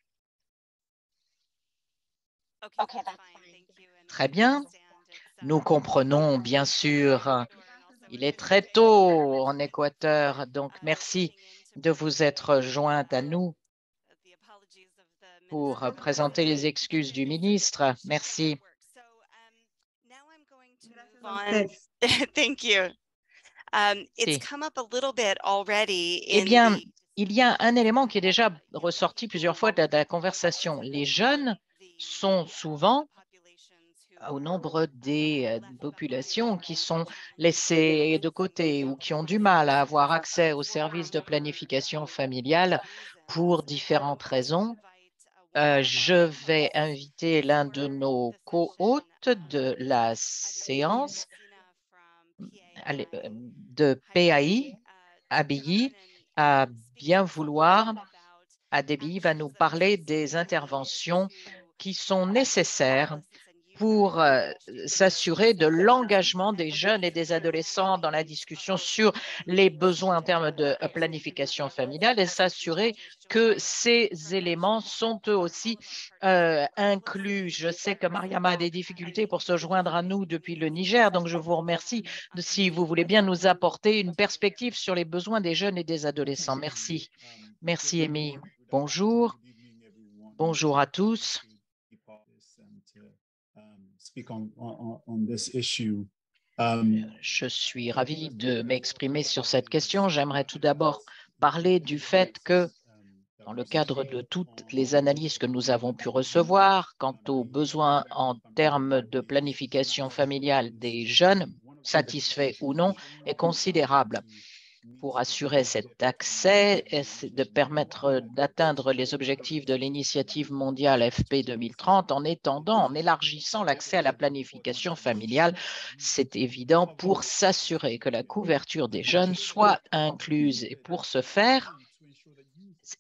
Très bien. Nous comprenons, bien sûr. Il est très tôt en Équateur, donc merci de vous être jointe à nous pour présenter les excuses du ministre. Merci. Thank you. It's Si. come up a little bit already Eh in bien, the il y a un élément qui est déjà ressorti plusieurs fois de la conversation. Les jeunes sont souvent au nombre des populations qui sont laissées de côté ou qui ont du mal à avoir accès aux services de planification familiale pour différentes raisons. Je vais inviter l'un de nos co-hôtes de la séance de PAI, ABI, à bien vouloir. ADBI va nous parler des interventions qui sont nécessaires pour s'assurer de l'engagement des jeunes et des adolescents dans la discussion sur les besoins en termes de planification familiale et s'assurer que ces éléments sont eux aussi inclus. Je sais que Mariama a des difficultés pour se joindre à nous depuis le Niger, donc je vous remercie si vous voulez bien nous apporter une perspective sur les besoins des jeunes et des adolescents. Merci. Merci, Amy. Bonjour. Bonjour à tous. Je suis ravi de m'exprimer sur cette question. J'aimerais tout d'abord parler du fait que, dans le cadre de toutes les analyses que nous avons pu recevoir quant aux besoins en termes de planification familiale des jeunes, satisfaits ou non, est considérable. Pour assurer cet accès et de permettre d'atteindre les objectifs de l'initiative mondiale FP 2030 en étendant, en élargissant l'accès à la planification familiale, c'est évident pour s'assurer que la couverture des jeunes soit incluse. Et pour ce faire,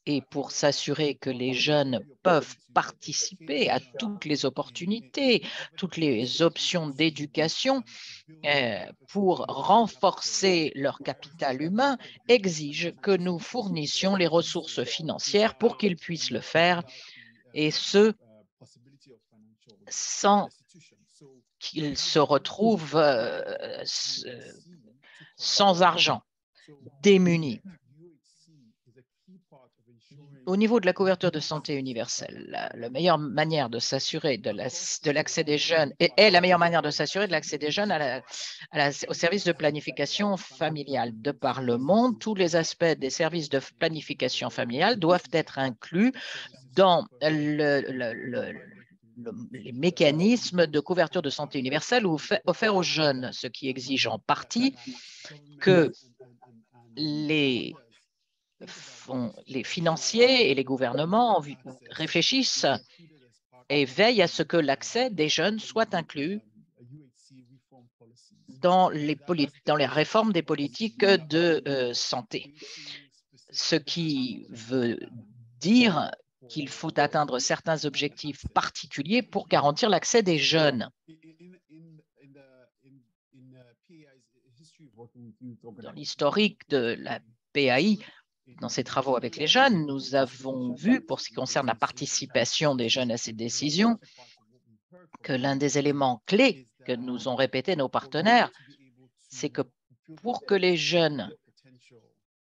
et pour s'assurer que les jeunes peuvent participer à toutes les opportunités, toutes les options d'éducation, pour renforcer leur capital humain, exige que nous fournissions les ressources financières pour qu'ils puissent le faire, et ce, sans qu'ils se retrouvent sans argent, démunis. Au niveau de la couverture de santé universelle, la meilleure manière de s'assurer de l'accès des jeunes est la meilleure manière de s'assurer de l'accès des jeunes au service de planification familiale. De par le monde, tous les aspects des services de planification familiale doivent être inclus dans les mécanismes de couverture de santé universelle offerts aux jeunes, ce qui exige en partie que les financiers et les gouvernements réfléchissent et veillent à ce que l'accès des jeunes soit inclus dans les réformes des politiques de santé. Ce qui veut dire qu'il faut atteindre certains objectifs particuliers pour garantir l'accès des jeunes. Dans l'historique de la PAI, dans ses travaux avec les jeunes, nous avons vu, pour ce qui concerne la participation des jeunes à ces décisions, que l'un des éléments clés que nous ont répété nos partenaires, c'est que pour que les jeunes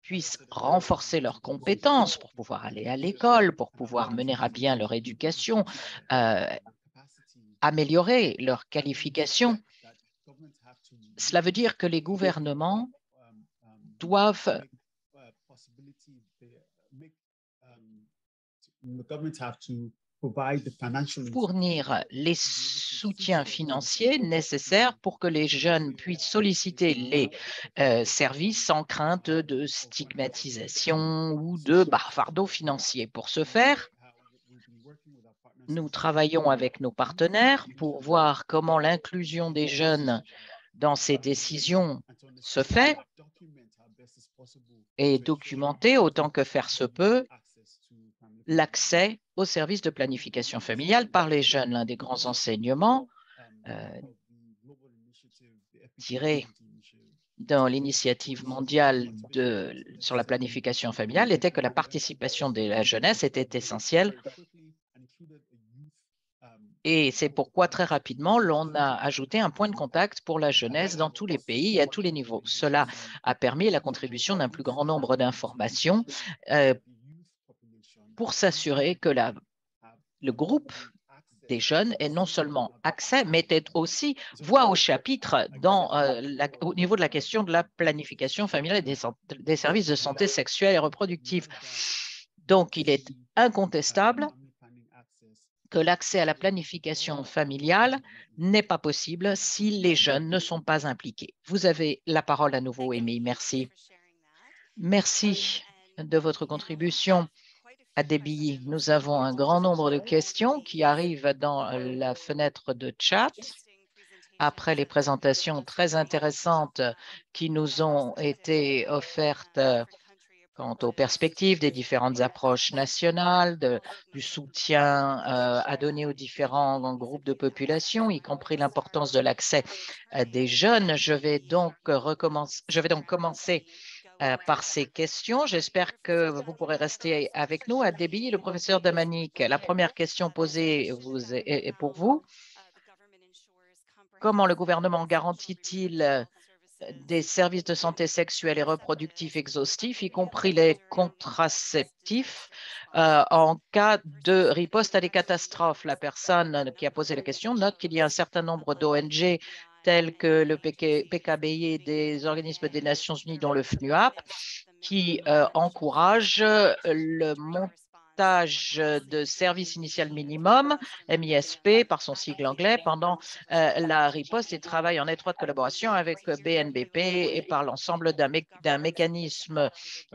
puissent renforcer leurs compétences, pour pouvoir aller à l'école, pour pouvoir mener à bien leur éducation, améliorer leur qualification, cela veut dire que les gouvernements doivent fournir les soutiens financiers nécessaires pour que les jeunes puissent solliciter les services sans crainte de stigmatisation ou de fardeau financier. Pour ce faire, nous travaillons avec nos partenaires pour voir comment l'inclusion des jeunes dans ces décisions se fait et documenter autant que faire se peut l'accès aux services de planification familiale par les jeunes. L'un des grands enseignements tirés dans l'initiative mondiale sur la planification familiale était que la participation de la jeunesse était essentielle. Et c'est pourquoi, très rapidement, l'on a ajouté un point de contact pour la jeunesse dans tous les pays et à tous les niveaux. Cela a permis la contribution d'un plus grand nombre d'informations pour s'assurer que le groupe des jeunes ait non seulement accès, mais ait aussi voix au chapitre au niveau de la question de la planification familiale et des services de santé sexuelle et reproductive. Donc, il est incontestable que l'accès à la planification familiale n'est pas possible si les jeunes ne sont pas impliqués. Vous avez la parole à nouveau, Amy. Merci. Merci de votre contribution. À Debbie, nous avons un grand nombre de questions qui arrivent dans la fenêtre de chat après les présentations très intéressantes qui nous ont été offertes quant aux perspectives des différentes approches nationales, du soutien à donner aux différents groupes de population, y compris l'importance de l'accès des jeunes. Je vais donc commencer par ces questions. J'espère que vous pourrez rester avec nous. À Debbie, le professeur Damanik, la première question posée est pour vous. Comment le gouvernement garantit-il des services de santé sexuelle et reproductive exhaustifs, y compris les contraceptifs, en cas de riposte à des catastrophes? La personne qui a posé la question note qu'il y a un certain nombre d'ONG tels que le PKBI et des organismes des Nations Unies, dont le FNUAP, qui encouragent le montage de services initial minimum, MISP par son sigle anglais, pendant la riposte et travaille en étroite collaboration avec BNBP et par l'ensemble d'un mécanisme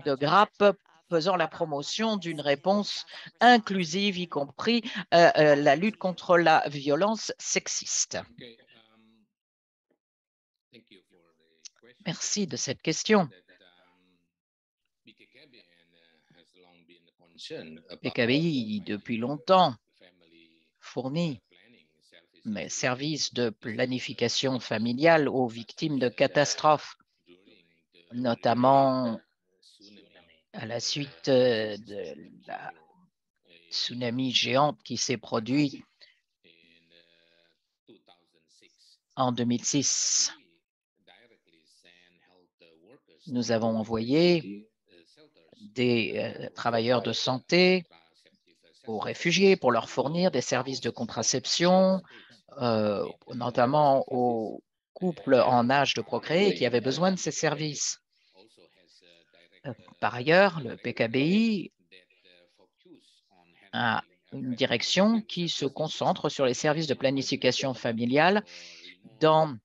de grappe faisant la promotion d'une réponse inclusive, y compris la lutte contre la violence sexiste. Merci de cette question. PKBI, depuis longtemps, fournit mes services de planification familiale aux victimes de catastrophes, notamment à la suite de la tsunami géante qui s'est produite en 2006. Nous avons envoyé des travailleurs de santé aux réfugiés pour leur fournir des services de contraception, notamment aux couples en âge de procréer qui avaient besoin de ces services. Par ailleurs, le PKBI a une direction qui se concentre sur les services de planification familiale dans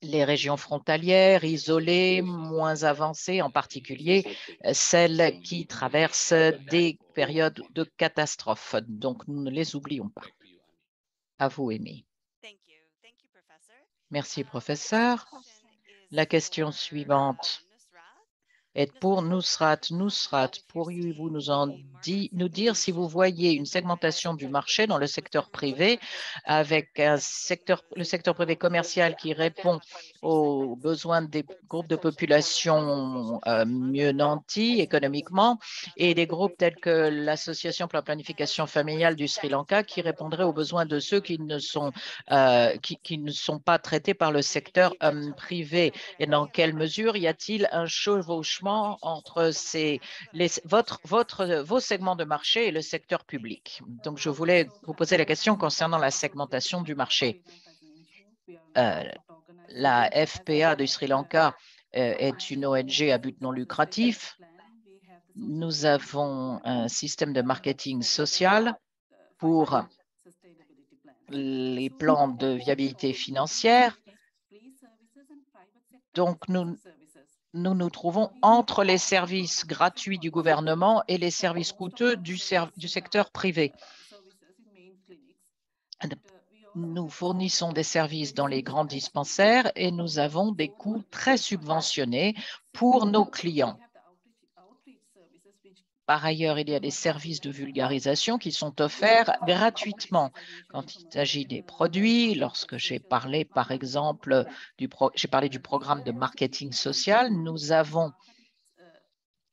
les régions frontalières, isolées, moins avancées, en particulier celles qui traversent des périodes de catastrophes. Donc, nous ne les oublions pas. À vous, Amy. Merci, professeur. La question suivante est pour Nusrat. Nusrat, pourriez-vous nous dire si vous voyez une segmentation du marché dans le secteur privé avec le secteur privé commercial qui répond aux besoins des groupes de population mieux nantis économiquement et des groupes tels que l'Association pour la planification familiale du Sri Lanka qui répondraient aux besoins de ceux qui ne sont pas traités par le secteur privé? Et dans quelle mesure y a-t-il un chevauchement entre vos segments de marché et le secteur public? Donc, je voulais vous poser la question concernant la segmentation du marché. La FPA du Sri Lanka est une ONG à but non lucratif. Nous avons un système de marketing social pour les plans de viabilité financière. Donc, nous nous trouvons entre les services gratuits du gouvernement et les services coûteux du secteur privé. Nous fournissons des services dans les grands dispensaires et nous avons des coûts très subventionnés pour nos clients. Par ailleurs, il y a des services de vulgarisation qui sont offerts gratuitement. Quand il s'agit des produits, lorsque j'ai parlé, par exemple, du programme de marketing social, nous avons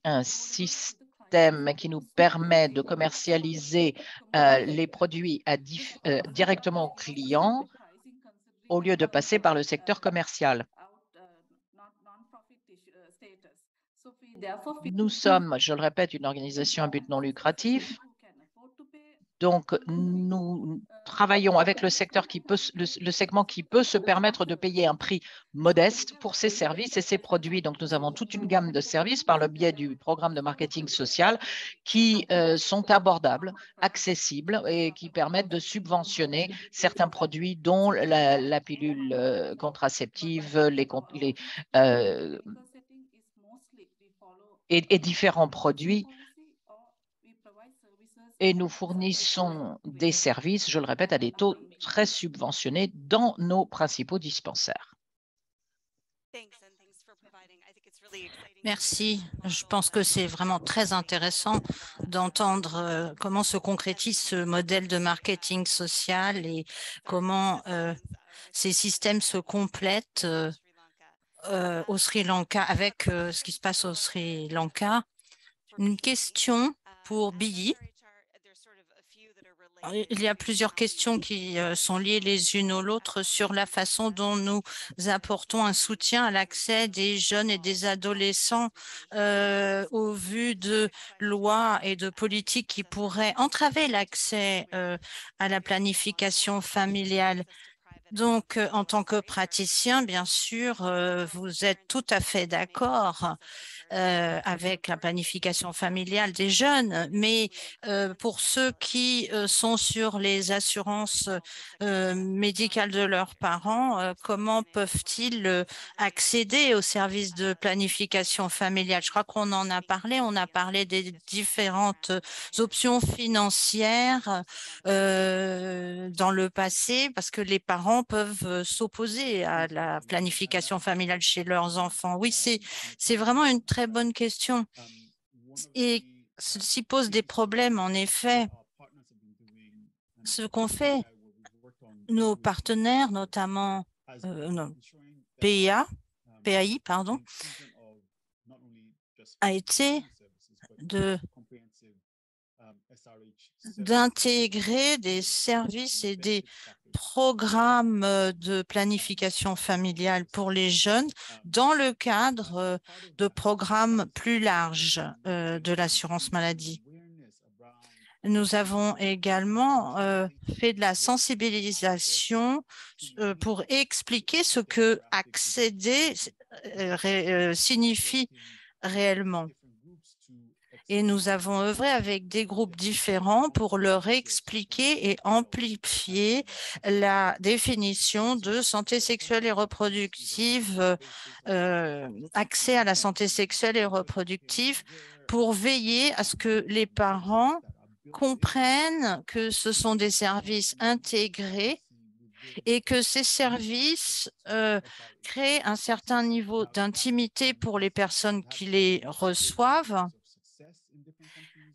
un système qui nous permet de commercialiser les produits directement aux clients au lieu de passer par le secteur commercial. Nous sommes, je le répète, une organisation à but non lucratif. Donc, nous travaillons avec le segment qui peut se permettre de payer un prix modeste pour ses services et ses produits. Donc, nous avons toute une gamme de services par le biais du programme de marketing social qui sont abordables, accessibles et qui permettent de subventionner certains produits dont la pilule contraceptive, et différents produits. Et nous fournissons des services, je le répète, à des taux très subventionnés dans nos principaux dispensaires. Merci. Je pense que c'est vraiment très intéressant d'entendre comment se concrétise ce modèle de marketing social et comment ces systèmes se complètent au Sri Lanka avec ce qui se passe au Sri Lanka. Une question pour Billy. Il y a plusieurs questions qui sont liées les unes aux autres sur la façon dont nous apportons un soutien à l'accès des jeunes et des adolescents au vu de lois et de politiques qui pourraient entraver l'accès à la planification familiale. Donc, en tant que praticien, bien sûr, vous êtes tout à fait d'accord avec la planification familiale des jeunes, mais pour ceux qui sont sur les assurances médicales de leurs parents, comment peuvent-ils accéder aux services de planification familiale? Je crois qu'on en a parlé, on a parlé des différentes options financières dans le passé, parce que les parents peuvent s'opposer à la planification familiale chez leurs enfants. Oui, c'est vraiment une très bonne question. Et ceci pose des problèmes, en effet. Ce qu'ont fait nos partenaires, notamment PAI, pardon, a été d'intégrer des services et des programmes de planification familiale pour les jeunes dans le cadre de programmes plus larges de l'assurance maladie. Nous avons également fait de la sensibilisation pour expliquer ce que accéder signifie réellement. Et nous avons œuvré avec des groupes différents pour leur expliquer et amplifier la définition de santé sexuelle et reproductive, accès à la santé sexuelle et reproductive, pour veiller à ce que les parents comprennent que ce sont des services intégrés et que ces services créent un certain niveau d'intimité pour les personnes qui les reçoivent.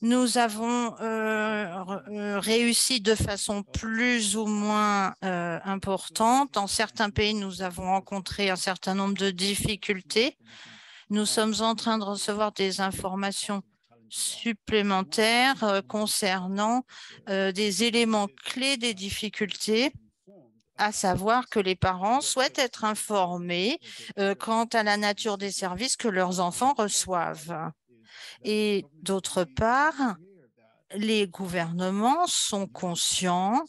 Nous avons réussi de façon plus ou moins importante. Dans certains pays, nous avons rencontré un certain nombre de difficultés. Nous sommes en train de recevoir des informations supplémentaires concernant des éléments clés des difficultés, à savoir que les parents souhaitent être informés quant à la nature des services que leurs enfants reçoivent. Et d'autre part, les gouvernements sont conscients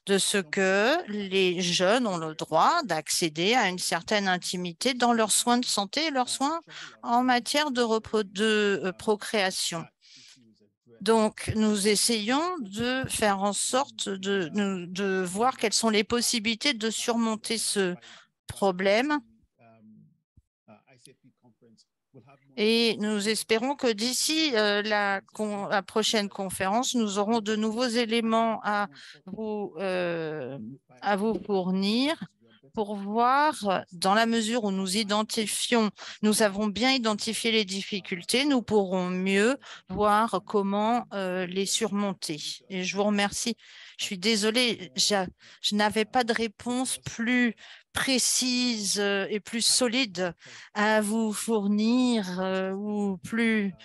de ce que les jeunes ont le droit d'accéder à une certaine intimité dans leurs soins de santé et leurs soins en matière de procréation. Donc, nous essayons de faire en sorte de voir quelles sont les possibilités de surmonter ce problème. Et nous espérons que d'ici la prochaine conférence, nous aurons de nouveaux éléments à vous fournir pour voir, dans la mesure où nous avons bien identifié les difficultés, nous pourrons mieux voir comment les surmonter. Et je vous remercie. Je suis désolée, je n'avais pas de réponse plus précise et plus solide à vous fournir ou plus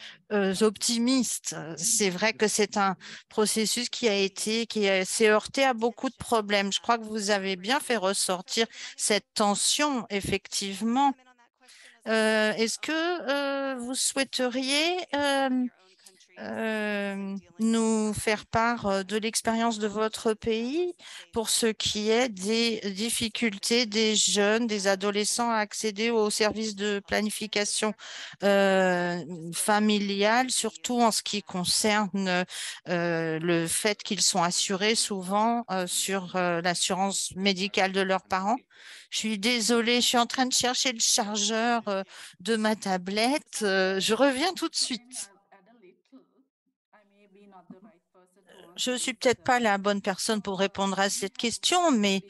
optimiste. C'est vrai que c'est un processus qui s'est heurté à beaucoup de problèmes. Je crois que vous avez bien fait ressortir cette tension, effectivement. Est-ce que vous souhaiteriez nous faire part de l'expérience de votre pays pour ce qui est des difficultés des jeunes, des adolescents à accéder aux services de planification familiale, surtout en ce qui concerne le fait qu'ils sont assurés souvent sur l'assurance médicale de leurs parents? Je suis désolée, je suis en train de chercher le chargeur de ma tablette. Je reviens tout de suite. Je ne suis peut-être pas la bonne personne pour répondre à cette question, mais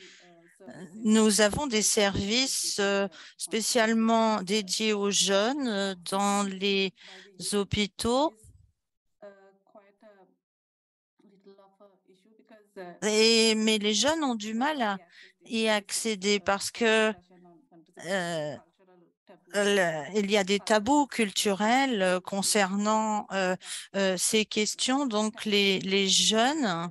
nous avons des services spécialement dédiés aux jeunes dans les hôpitaux. Mais les jeunes ont du mal à y accéder parce que il y a des tabous culturels concernant ces questions. Donc, les jeunes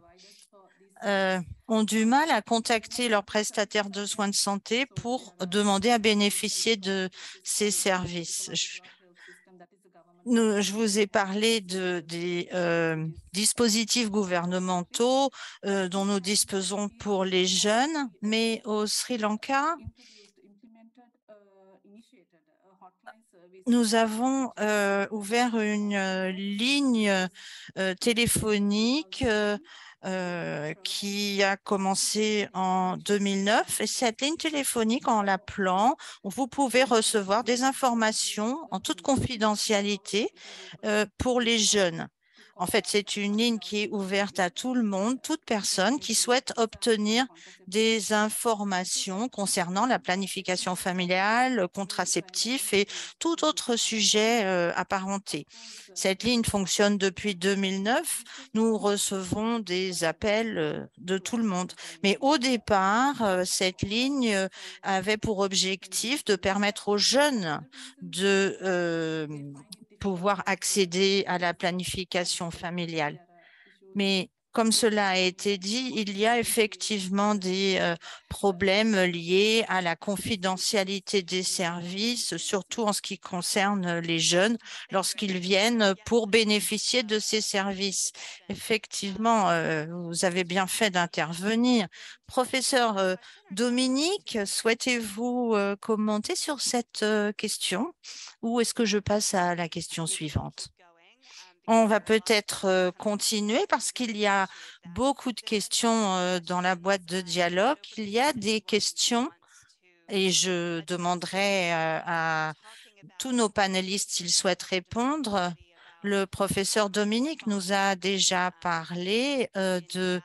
ont du mal à contacter leurs prestataires de soins de santé pour demander à bénéficier de ces services. Je vous ai parlé des dispositifs gouvernementaux dont nous disposons pour les jeunes, mais au Sri Lanka, nous avons ouvert une ligne téléphonique qui a commencé en 2009. Et cette ligne téléphonique, en l'appelant, vous pouvez recevoir des informations en toute confidentialité pour les jeunes. En fait, c'est une ligne qui est ouverte à tout le monde, toute personne qui souhaite obtenir des informations concernant la planification familiale, contraceptif et tout autre sujet apparenté. Cette ligne fonctionne depuis 2009. Nous recevons des appels de tout le monde. Mais au départ, cette ligne avait pour objectif de permettre aux jeunes de pouvoir accéder à la planification familiale. Mais comme cela a été dit, il y a effectivement des problèmes liés à la confidentialité des services, surtout en ce qui concerne les jeunes lorsqu'ils viennent pour bénéficier de ces services. Effectivement, vous avez bien fait d'intervenir. Professeur Dominique, souhaitez-vous commenter sur cette question ou est-ce que je passe à la question suivante? On va peut-être continuer parce qu'il y a beaucoup de questions dans la boîte de dialogue. Il y a des questions et je demanderai à tous nos panélistes s'ils souhaitent répondre. Le professeur Dominique nous a déjà parlé de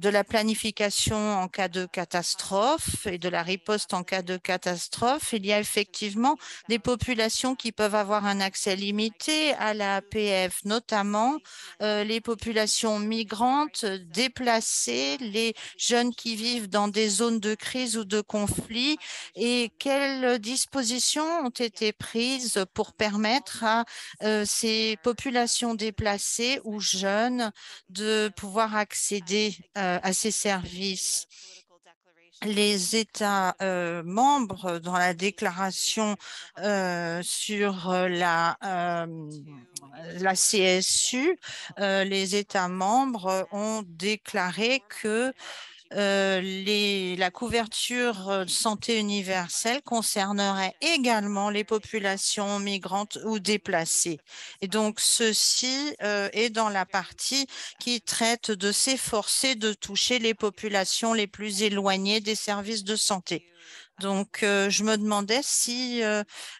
la planification en cas de catastrophe et de la riposte en cas de catastrophe. Il y a effectivement des populations qui peuvent avoir un accès limité à la APF, notamment les populations migrantes, déplacées, les jeunes qui vivent dans des zones de crise ou de conflit. Et quelles dispositions ont été prises pour permettre à ces populations déplacées ou jeunes de pouvoir accéder à ces services? les États membres dans la déclaration sur la CSU, les États membres ont déclaré que la couverture santé universelle concernerait également les populations migrantes ou déplacées. Et donc, ceci est dans la partie qui traite de s'efforcer de toucher les populations les plus éloignées des services de santé. Donc, je me demandais si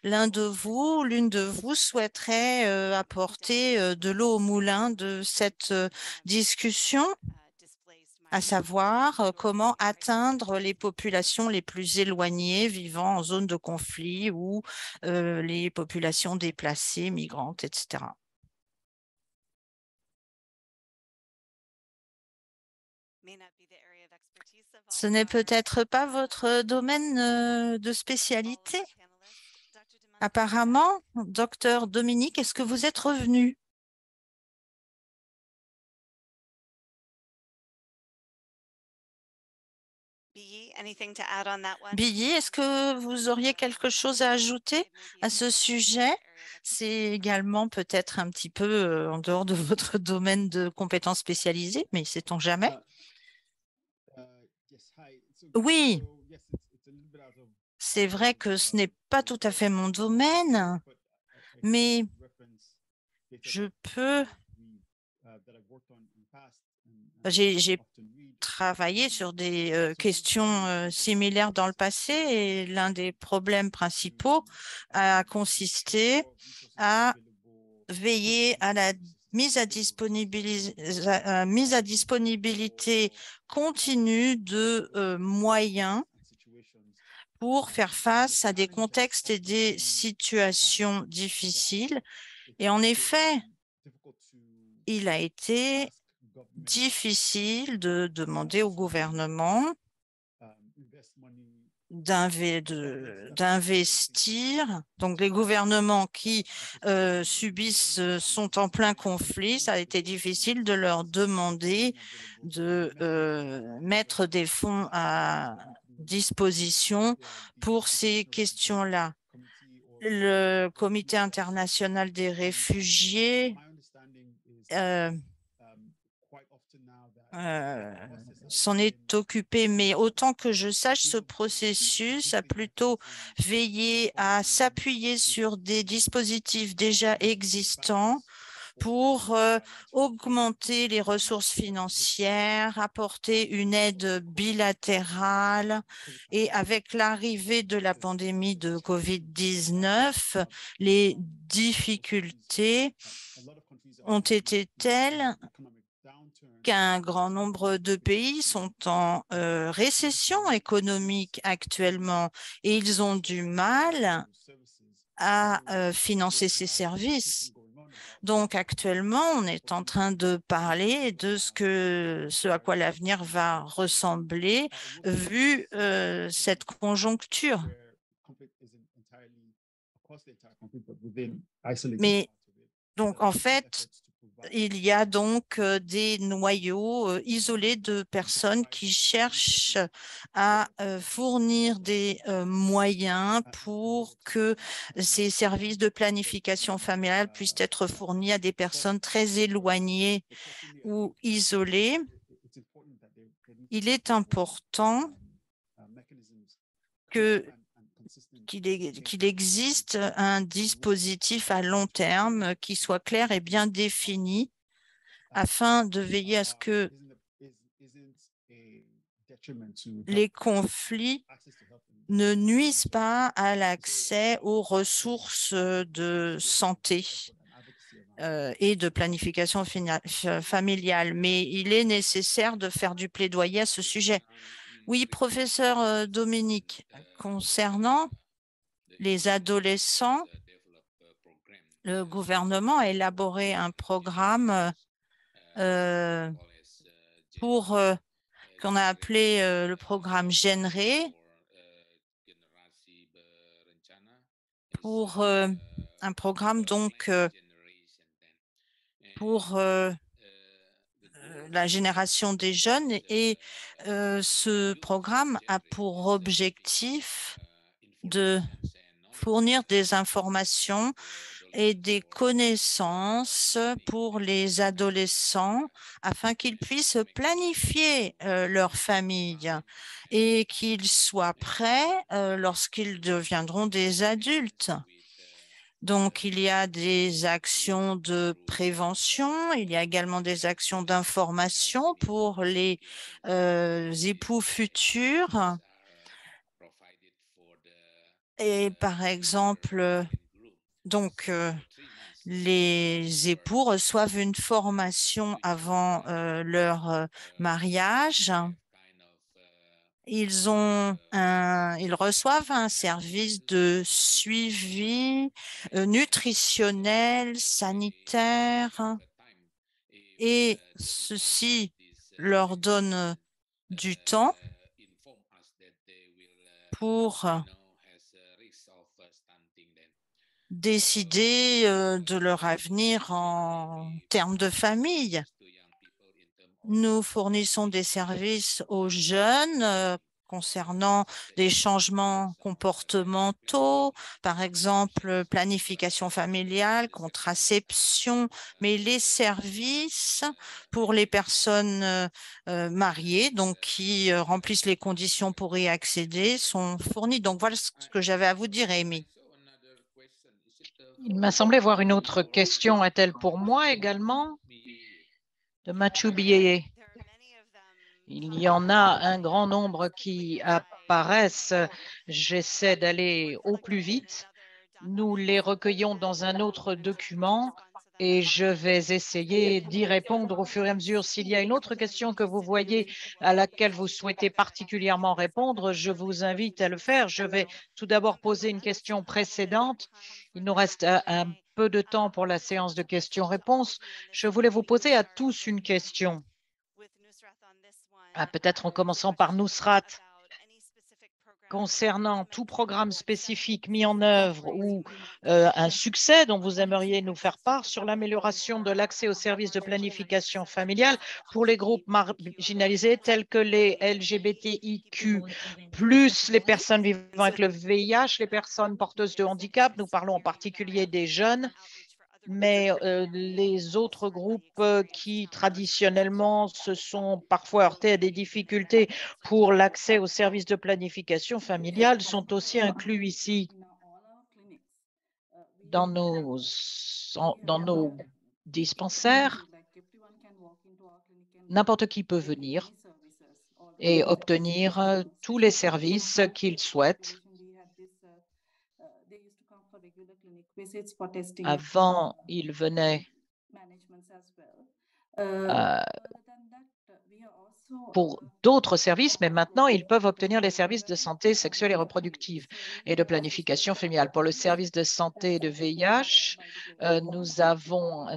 l'un de vous, l'une de vous souhaiterait apporter de l'eau au moulin de cette discussion, à savoir comment atteindre les populations les plus éloignées vivant en zone de conflit ou les populations déplacées, migrantes, etc. Ce n'est peut-être pas votre domaine de spécialité. Apparemment, docteur Dominique, est-ce que vous êtes revenu? Billy, est-ce que vous auriez quelque chose à ajouter à ce sujet? C'est également peut-être un petit peu en dehors de votre domaine de compétences spécialisées, mais sait-on jamais? Oui, c'est vrai que ce n'est pas tout à fait mon domaine, mais je peux... J'ai travaillé sur des questions similaires dans le passé et l'un des problèmes principaux a consisté à veiller à la mise à disponibilité continue de moyens pour faire face à des contextes et des situations difficiles. Et en effet, il a été difficile de demander au gouvernement d'investir. Donc, les gouvernements qui sont en plein conflit, ça a été difficile de leur demander de mettre des fonds à disposition pour ces questions-là. Le Comité international des réfugiés s'en est occupé, mais autant que je sache, ce processus a plutôt veillé à s'appuyer sur des dispositifs déjà existants pour augmenter les ressources financières, apporter une aide bilatérale. Et avec l'arrivée de la pandémie de COVID-19, les difficultés ont été telles qu'un grand nombre de pays sont en récession économique actuellement et ils ont du mal à financer ces services. Donc actuellement, on est en train de parler de ce à quoi l'avenir va ressembler vu cette conjoncture. Mais donc en fait, il y a donc des noyaux isolés de personnes qui cherchent à fournir des moyens pour que ces services de planification familiale puissent être fournis à des personnes très éloignées ou isolées. Il est important qu'il existe un dispositif à long terme qui soit clair et bien défini afin de veiller à ce que les conflits ne nuisent pas à l'accès aux ressources de santé et de planification familiale. Mais il est nécessaire de faire du plaidoyer à ce sujet. Oui, professeur Dominique, concernant les adolescents, le gouvernement a élaboré un programme qu'on a appelé le programme GENRE pour un programme donc pour la génération des jeunes et ce programme a pour objectif de fournir des informations et des connaissances pour les adolescents afin qu'ils puissent planifier leur famille et qu'ils soient prêts lorsqu'ils deviendront des adultes. Donc, il y a des actions de prévention, il y a également des actions d'information pour les époux futurs. Et par exemple, donc, les époux reçoivent une formation avant leur mariage. Ils reçoivent un service de suivi nutritionnel, sanitaire, et ceci leur donne du temps pour décider de leur avenir en termes de famille. Nous fournissons des services aux jeunes concernant des changements comportementaux, par exemple planification familiale, contraception, mais les services pour les personnes mariées, donc qui remplissent les conditions pour y accéder, sont fournis. Donc voilà ce que j'avais à vous dire, Amy. Il m'a semblé voir une autre question. Est-elle pour moi également? De Mathieu Bieye. Il y en a un grand nombre qui apparaissent. J'essaie d'aller au plus vite. Nous les recueillons dans un autre document et je vais essayer d'y répondre au fur et à mesure. S'il y a une autre question que vous voyez à laquelle vous souhaitez particulièrement répondre, je vous invite à le faire. Je vais tout d'abord poser une question précédente. Il nous reste un peu de temps pour la séance de questions-réponses. Je voulais vous poser à tous une question. Peut-être en commençant par Nusrat. Concernant tout programme spécifique mis en œuvre ou un succès dont vous aimeriez nous faire part sur l'amélioration de l'accès aux services de planification familiale pour les groupes marginalisés tels que les LGBTIQ+, les personnes vivant avec le VIH, les personnes porteuses de handicap, nous parlons en particulier des jeunes, mais les autres groupes qui traditionnellement se sont parfois heurtés à des difficultés pour l'accès aux services de planification familiale sont aussi inclus ici dans nos dispensaires. N'importe qui peut venir et obtenir tous les services qu'il souhaite. Avant, ils venaient pour d'autres services, mais maintenant, ils peuvent obtenir les services de santé sexuelle et reproductive et de planification familiale. Pour le service de santé de VIH, nous avons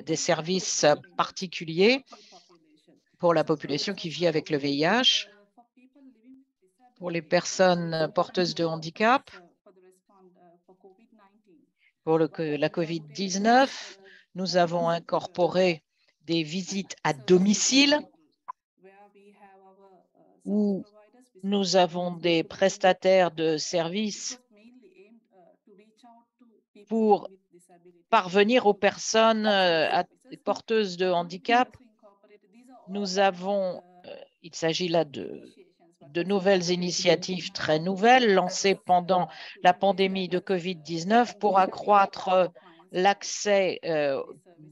des services particuliers pour la population qui vit avec le VIH. Pour les personnes porteuses de handicap, pour la COVID-19, nous avons incorporé des visites à domicile où nous avons des prestataires de services pour parvenir aux personnes porteuses de handicap. Nous avons, il s'agit là de nouvelles initiatives très nouvelles lancées pendant la pandémie de COVID-19 pour accroître l'accès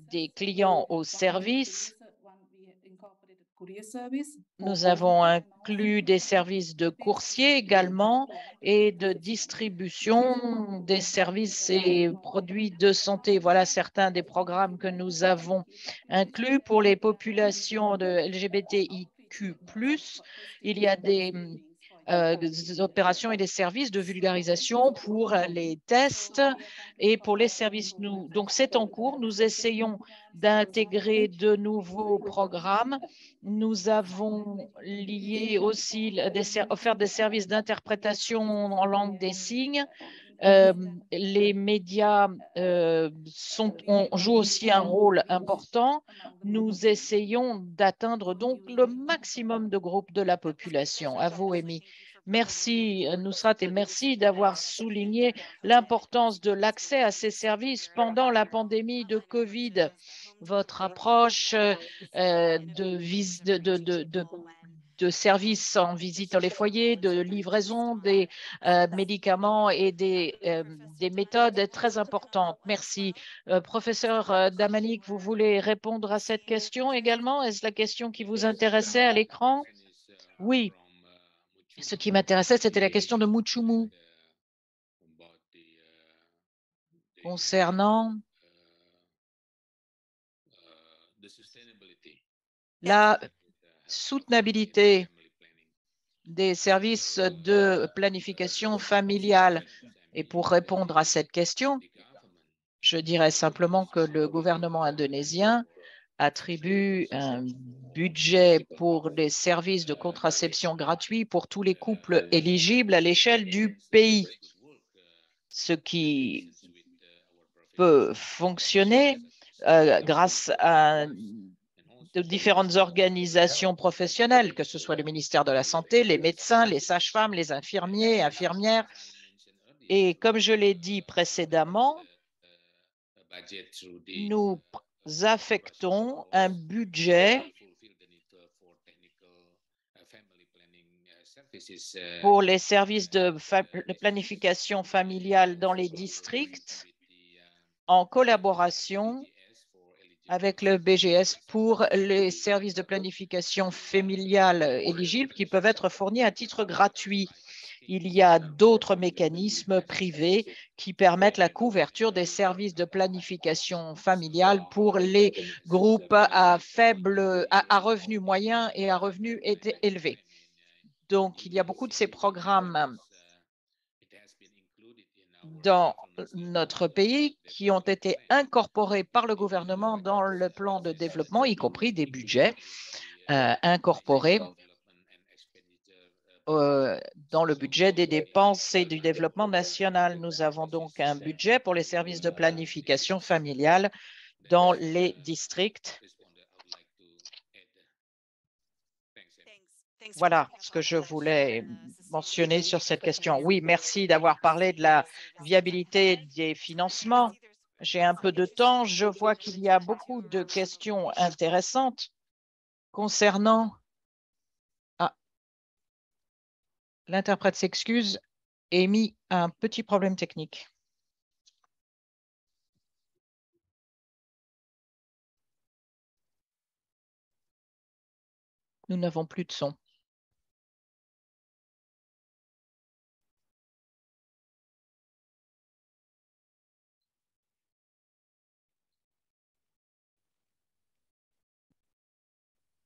des clients aux services. Nous avons inclus des services de coursier également et de distribution des services et produits de santé. Voilà certains des programmes que nous avons inclus pour les populations de LGBTIQ+. Il y a des opérations et des services de vulgarisation pour les tests et pour les services. Donc, c'est en cours. Nous essayons d'intégrer de nouveaux programmes. Nous avons lié aussi offert des services d'interprétation en langue des signes. Les médias jouent aussi un rôle important. Nous essayons d'atteindre donc le maximum de groupes de la population. À vous, Amy. Merci, Nusrat, et merci d'avoir souligné l'importance de l'accès à ces services pendant la pandémie de Covid. Votre approche de services en visite dans les foyers, de livraison des médicaments et des méthodes est très importante. Merci. Professeur Damanik, vous voulez répondre à cette question également? Est-ce la question qui vous intéressait à l'écran? Oui. Ce qui m'intéressait, c'était la question de Muchumu concernant la soutenabilité des services de planification familiale. Et pour répondre à cette question, je dirais simplement que le gouvernement indonésien attribue un budget pour les services de contraception gratuits pour tous les couples éligibles à l'échelle du pays, ce qui peut fonctionner grâce à de différentes organisations professionnelles, que ce soit le ministère de la Santé, les médecins, les sages-femmes, les infirmiers, infirmières. Et comme je l'ai dit précédemment, nous affectons un budget pour les services de planification familiale dans les districts en collaboration avec le BGS pour les services de planification familiale éligibles qui peuvent être fournis à titre gratuit. Il y a d'autres mécanismes privés qui permettent la couverture des services de planification familiale pour les groupes à revenus moyens et à revenus élevés. Donc, il y a beaucoup de ces programmes dans notre pays qui ont été incorporés par le gouvernement dans le plan de développement, y compris des budgets incorporés dans le budget des dépenses et du développement national. Nous avons donc un budget pour les services de planification familiale dans les districts. Voilà ce que je voulais mentionner sur cette question. Oui, merci d'avoir parlé de la viabilité des financements. J'ai un peu de temps. Je vois qu'il y a beaucoup de questions intéressantes concernant… Ah, l'interprète s'excuse, Amy a un petit problème technique. Nous n'avons plus de son.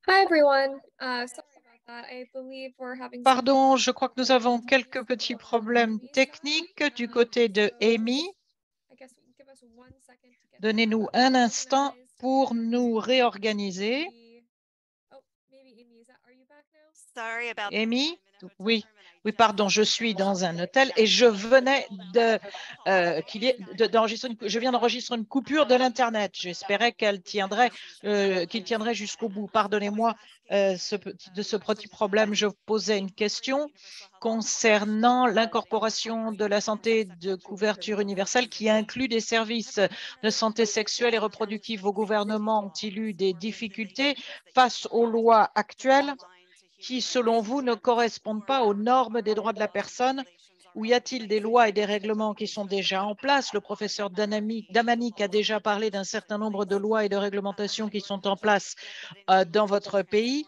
Hi everyone. Sorry about that. I believe we're having Pardon, je crois que nous avons quelques petits problèmes techniques du côté de Amy. Donnez-nous un instant pour nous réorganiser. Amy, oui. Oui, pardon, je suis dans un hôtel et je venais je viens d'enregistrer une coupure de l'Internet. J'espérais qu'il tiendrait jusqu'au bout. Pardonnez-moi de ce petit problème. Je posais une question concernant l'incorporation de la santé de couverture universelle qui inclut des services de santé sexuelle et reproductive. Vos gouvernements ont-ils eu des difficultés face aux lois actuelles qui, selon vous, ne correspondent pas aux normes des droits de la personne? Ou y a-t-il des lois et des règlements qui sont déjà en place? Le professeur Damanik a déjà parlé d'un certain nombre de lois et de réglementations qui sont en place dans votre pays,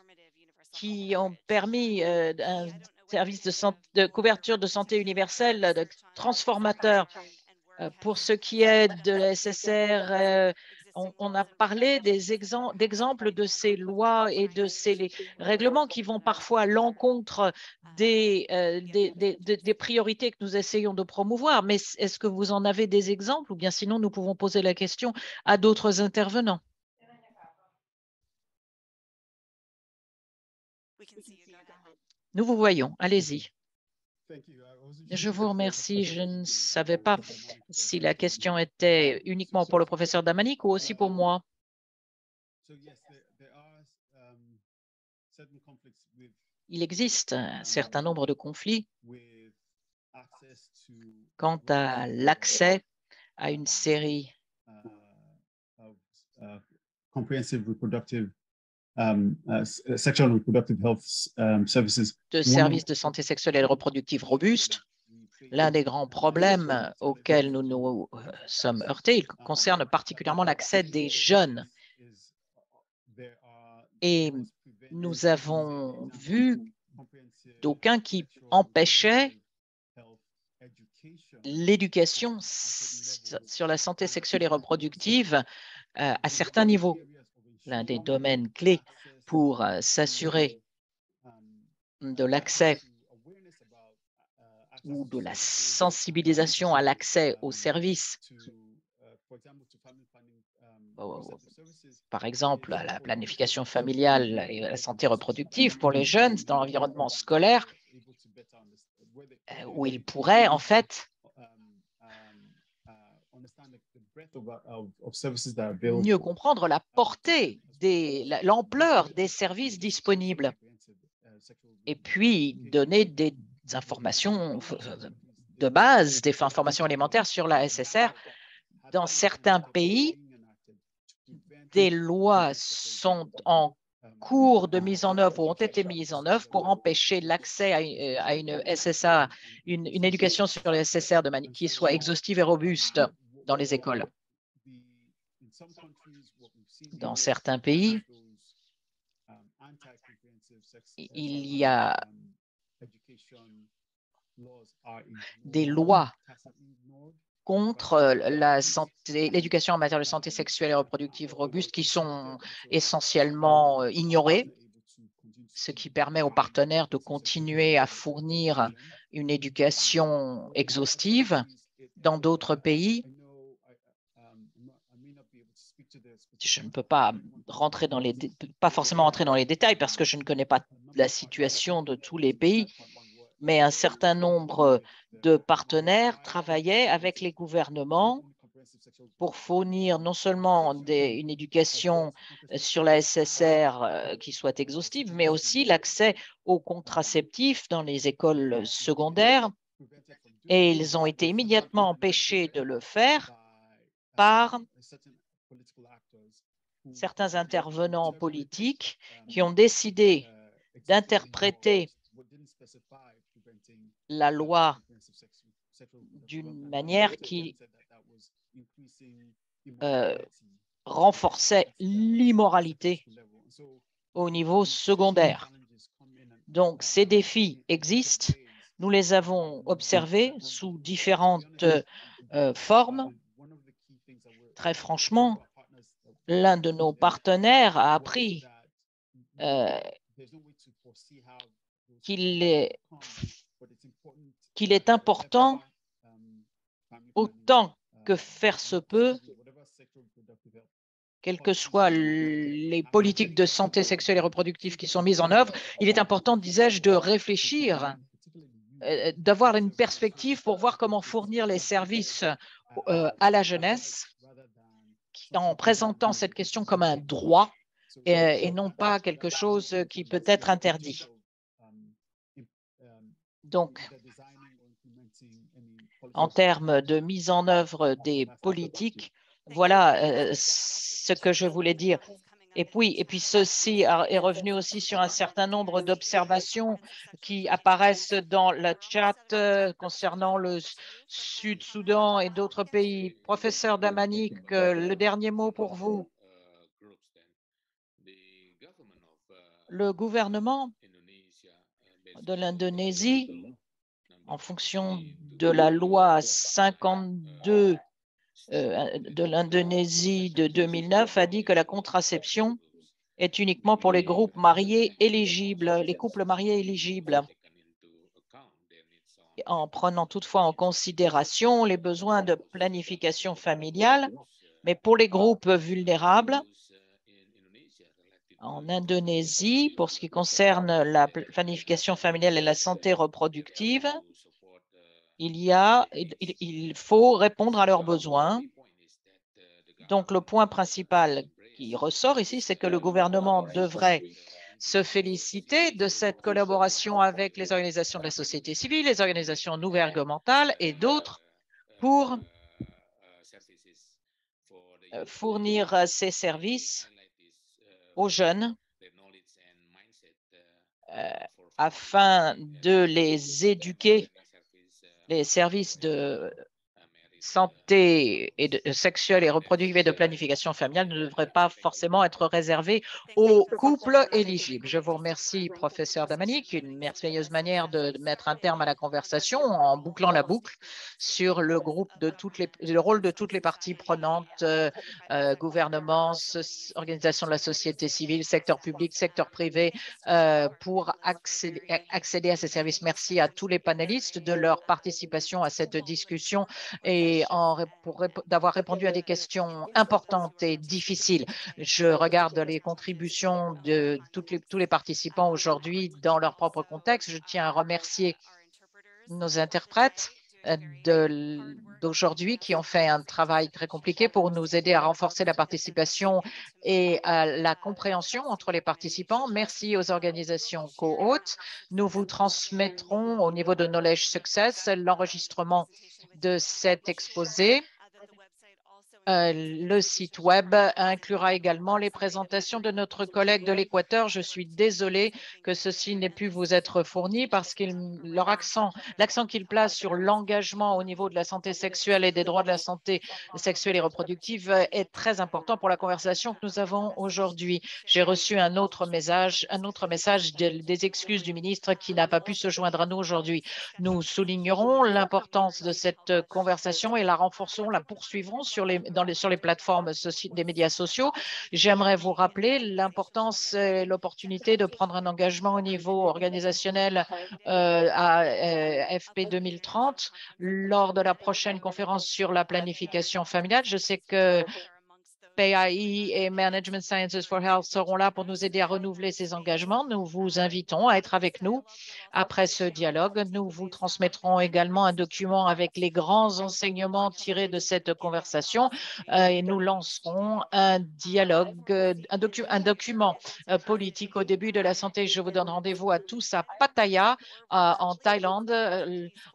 qui ont permis un service de couverture de santé universelle, de transformateur. Pour ce qui est de la SSR, on a parlé d'exemples de ces lois et de ces règlements qui vont parfois à l'encontre des priorités que nous essayons de promouvoir. Mais est-ce que vous en avez des exemples ou bien sinon nous pouvons poser la question à d'autres intervenants? Nous vous voyons. Allez-y. Je vous remercie. Je ne savais pas si la question était uniquement pour le professeur Damanik ou aussi pour moi. Il existe un certain nombre de conflits quant à l'accès à une série de services de santé sexuelle et reproductive robustes. L'un des grands problèmes auxquels nous nous sommes heurtés concerne particulièrement l'accès des jeunes. Et nous avons vu d'aucuns qui empêchaient l'éducation sur la santé sexuelle et reproductive à certains niveaux. L'un des domaines clés pour s'assurer de l'accès ou de la sensibilisation à l'accès aux services, par exemple à la planification familiale et à la santé reproductive pour les jeunes dans l'environnement scolaire, où ils pourraient en fait mieux comprendre la portée, l'ampleur des services disponibles et puis donner des informations de base, des informations élémentaires sur la SSR. Dans certains pays, des lois sont en cours de mise en œuvre ou ont été mises en œuvre pour empêcher l'accès à une SSA, une éducation sur les SSR qui soit exhaustive et robuste dans les écoles. Dans certains pays, il y a des lois contre l'éducation en matière de santé sexuelle et reproductive robuste qui sont essentiellement ignorées, ce qui permet aux partenaires de continuer à fournir une éducation exhaustive. Dans d'autres pays, je ne peux pas forcément rentrer dans les détails parce que je ne connais pas la situation de tous les pays, mais un certain nombre de partenaires travaillaient avec les gouvernements pour fournir non seulement une éducation sur la SSR qui soit exhaustive, mais aussi l'accès aux contraceptifs dans les écoles secondaires. Et ils ont été immédiatement empêchés de le faire par certains intervenants politiques qui ont décidé d'interpréter la loi d'une manière qui renforçait l'immoralité au niveau secondaire. Donc, ces défis existent. Nous les avons observés sous différentes formes. Très franchement, l'un de nos partenaires a appris qu'il est important, autant que faire se peut, quelles que soient les politiques de santé sexuelle et reproductive qui sont mises en œuvre, il est important, disais-je, de réfléchir, d'avoir une perspective pour voir comment fournir les services à la jeunesse en présentant cette question comme un droit et non pas quelque chose qui peut être interdit. Donc, en termes de mise en œuvre des politiques, voilà ce que je voulais dire. Et puis ceci est revenu aussi sur un certain nombre d'observations qui apparaissent dans le chat concernant le Sud-Soudan et d'autres pays. Professeur Damanik, le dernier mot pour vous. Le gouvernement de l'Indonésie, en fonction de la loi 52 de l'Indonésie de 2009, a dit que la contraception est uniquement pour les groupes mariés éligibles, les couples mariés éligibles, en prenant toutefois en considération les besoins de planification familiale, mais pour les groupes vulnérables, En Indonésie, pour ce qui concerne la planification familiale et la santé reproductive, il faut répondre à leurs besoins. Donc, le point principal qui ressort ici, c'est que le gouvernement devrait se féliciter de cette collaboration avec les organisations de la société civile, les organisations non gouvernementales et d'autres pour fournir ces services aux jeunes afin de les éduquer. Les services de santé sexuelle et reproductive et de planification familiale ne devraient pas forcément être réservés aux couples éligibles. Je vous remercie, professeur Damanik, une merveilleuse manière de mettre un terme à la conversation en bouclant la boucle sur le rôle de toutes les parties prenantes, gouvernements, organisations de la société civile, secteur public, secteur privé, pour accéder à ces services. Merci à tous les panélistes de leur participation à cette discussion et d'avoir répondu à des questions importantes et difficiles. Je regarde les contributions de tous les participants aujourd'hui dans leur propre contexte. Je tiens à remercier nos interprètes d'aujourd'hui qui ont fait un travail très compliqué pour nous aider à renforcer la participation et la compréhension entre les participants. Merci aux organisations co-hôtes. Nous vous transmettrons au niveau de Knowledge Success l'enregistrement de cet exposé. Le site web inclura également les présentations de notre collègue de l'Équateur. Je suis désolée que ceci n'ait pu vous être fourni parce que l'accent qu'ils placent sur l'engagement au niveau de la santé sexuelle et des droits de la santé sexuelle et reproductive est très important pour la conversation que nous avons aujourd'hui. J'ai reçu un autre message des excuses du ministre qui n'a pas pu se joindre à nous aujourd'hui. Nous soulignerons l'importance de cette conversation et la renforcerons, la poursuivrons sur les plateformes des médias sociaux. J'aimerais vous rappeler l'importance et l'opportunité de prendre un engagement au niveau organisationnel à FP 2030 lors de la prochaine conférence sur la planification familiale. Je sais que PAI et Management Sciences for Health seront là pour nous aider à renouveler ces engagements. Nous vous invitons à être avec nous après ce dialogue. Nous vous transmettrons également un document avec les grands enseignements tirés de cette conversation et nous lancerons un document politique au début de la santé. Je vous donne rendez-vous à tous à Pattaya, en Thaïlande,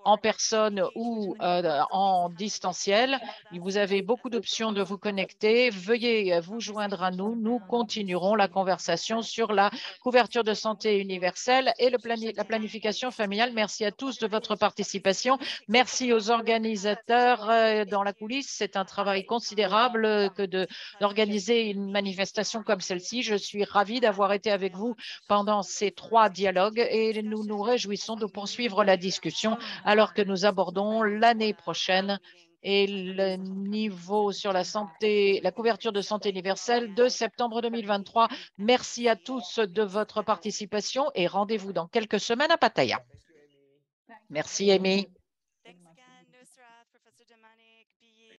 en personne ou en distanciel. Vous avez beaucoup d'options de vous connecter. Veuillez vous joindre à nous. Nous continuerons la conversation sur la couverture de santé universelle et la planification familiale. Merci à tous de votre participation. Merci aux organisateurs dans la coulisse. C'est un travail considérable que d'organiser une manifestation comme celle-ci. Je suis ravie d'avoir été avec vous pendant ces 3 dialogues et nous nous réjouissons de poursuivre la discussion alors que nous abordons l'année prochaine et le niveau sur la santé, la couverture de santé universelle de septembre 2023. Merci à tous de votre participation et rendez-vous dans quelques semaines à Pattaya. Merci, Amy.